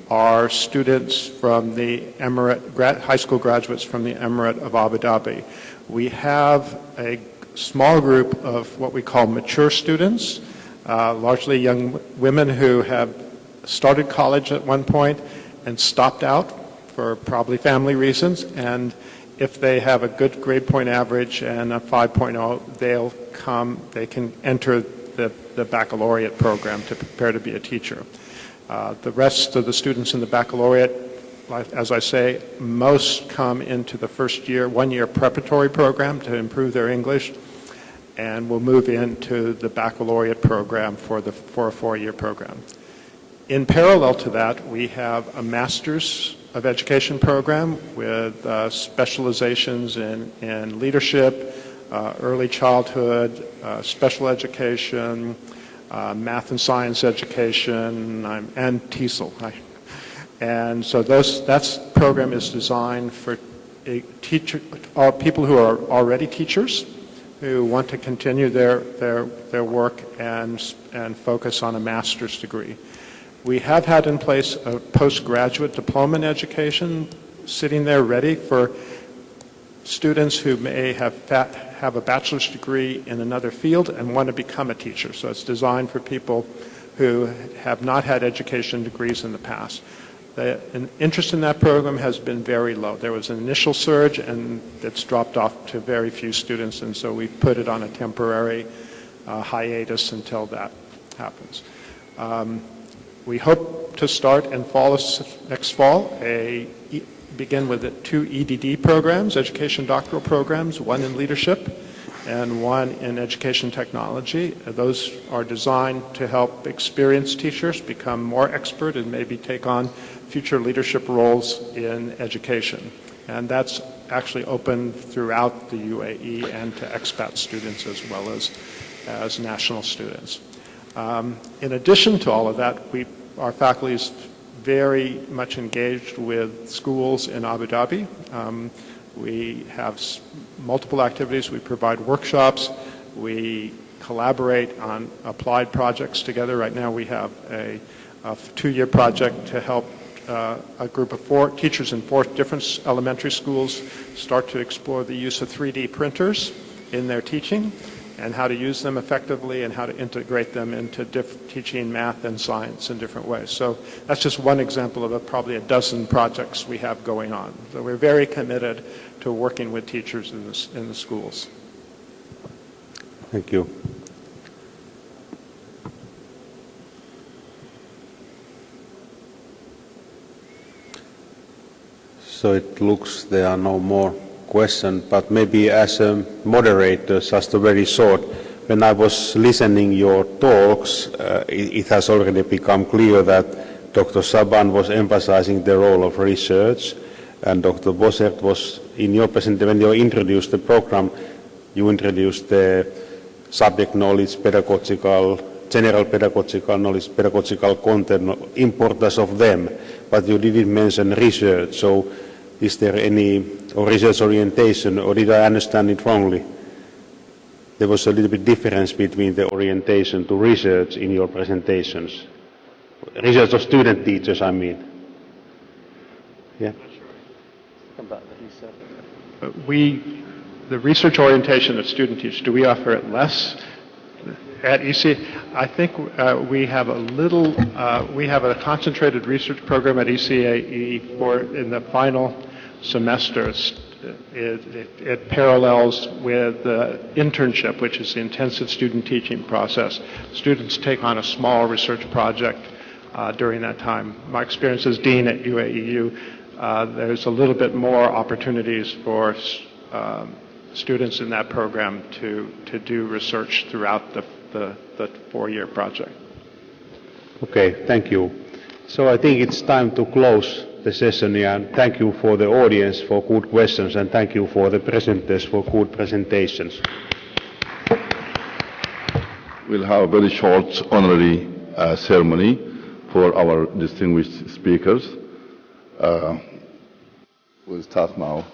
[SPEAKER 2] are students from the Emirate, high school graduates from the Emirate of Abu Dhabi. We have a small group of what we call mature students, largely young women who have started college at one point and stopped out for probably family reasons, and if they have a good grade point average and a 5.0, they can enter the baccalaureate program to prepare to be a teacher. The rest of the students in the baccalaureate, as I say, most come into the first year, 1 year preparatory program to improve their English, and will move into the baccalaureate program for a 4-year program. In parallel to that, we have a Master's of Education program with specializations in leadership, early childhood, special education, math and science education, and TESOL. And so that program is designed for people who are already teachers who want to continue their work and focus on a master's degree. We have had in place a postgraduate diploma in education sitting there ready for students who may have a bachelor's degree in another field and want to become a teacher. So it's designed for people who have not had education degrees in the past. The interest in that program has been very low. There was an initial surge and it's dropped off to very few students, and so we put it on a temporary hiatus until that happens. We hope to start in next fall, begin with 2 EDD programs, education doctoral programs, one in leadership and one in education technology. Those are designed to help experienced teachers become more expert and maybe take on future leadership roles in education. And that's actually open throughout the UAE and to expat students as well as national students. In addition to all of that, our faculty is very much engaged with schools in Abu Dhabi. We have multiple activities. We provide workshops. We collaborate on applied projects together. Right now we have a 2-year project to help a group of 4 teachers in 4 different elementary schools start to explore the use of 3D printers in their teaching and how to use them effectively and how to integrate them into teaching math and science in different ways. So that's just one example of probably a dozen projects we have going on. So we're very committed to working with teachers in the schools.
[SPEAKER 8] Thank you. So it looks there are no more questions, but maybe as a moderator, just a very short. When I was listening your talks, it has already become clear that Dr. Saban was emphasizing the role of research, and Dr. Bosert was, in your presentation, when you introduced the program, you introduced the subject knowledge, general pedagogical knowledge, pedagogical content, importance of them, but you didn't mention research. So is there any research orientation, or did I understand it wrongly? There was a little bit difference between the orientation to research in your presentations. Research of student teachers, I mean. Yeah.
[SPEAKER 2] The research orientation of student teachers, do we offer it less? At ECA, I think we have a concentrated research program at ECAE for in the final semesters. It parallels with the internship, which is the intensive student teaching process. Students take on a small research project during that time. My experience as dean at UAEU, there's a little bit more opportunities for students in that program to do research throughout the 4-year project.
[SPEAKER 8] Okay, thank you. So I think it's time to close the session here, and thank you for the audience for good questions, and thank you for the presenters for good presentations.
[SPEAKER 11] We'll have a very short honorary ceremony for our distinguished speakers. We'll start now.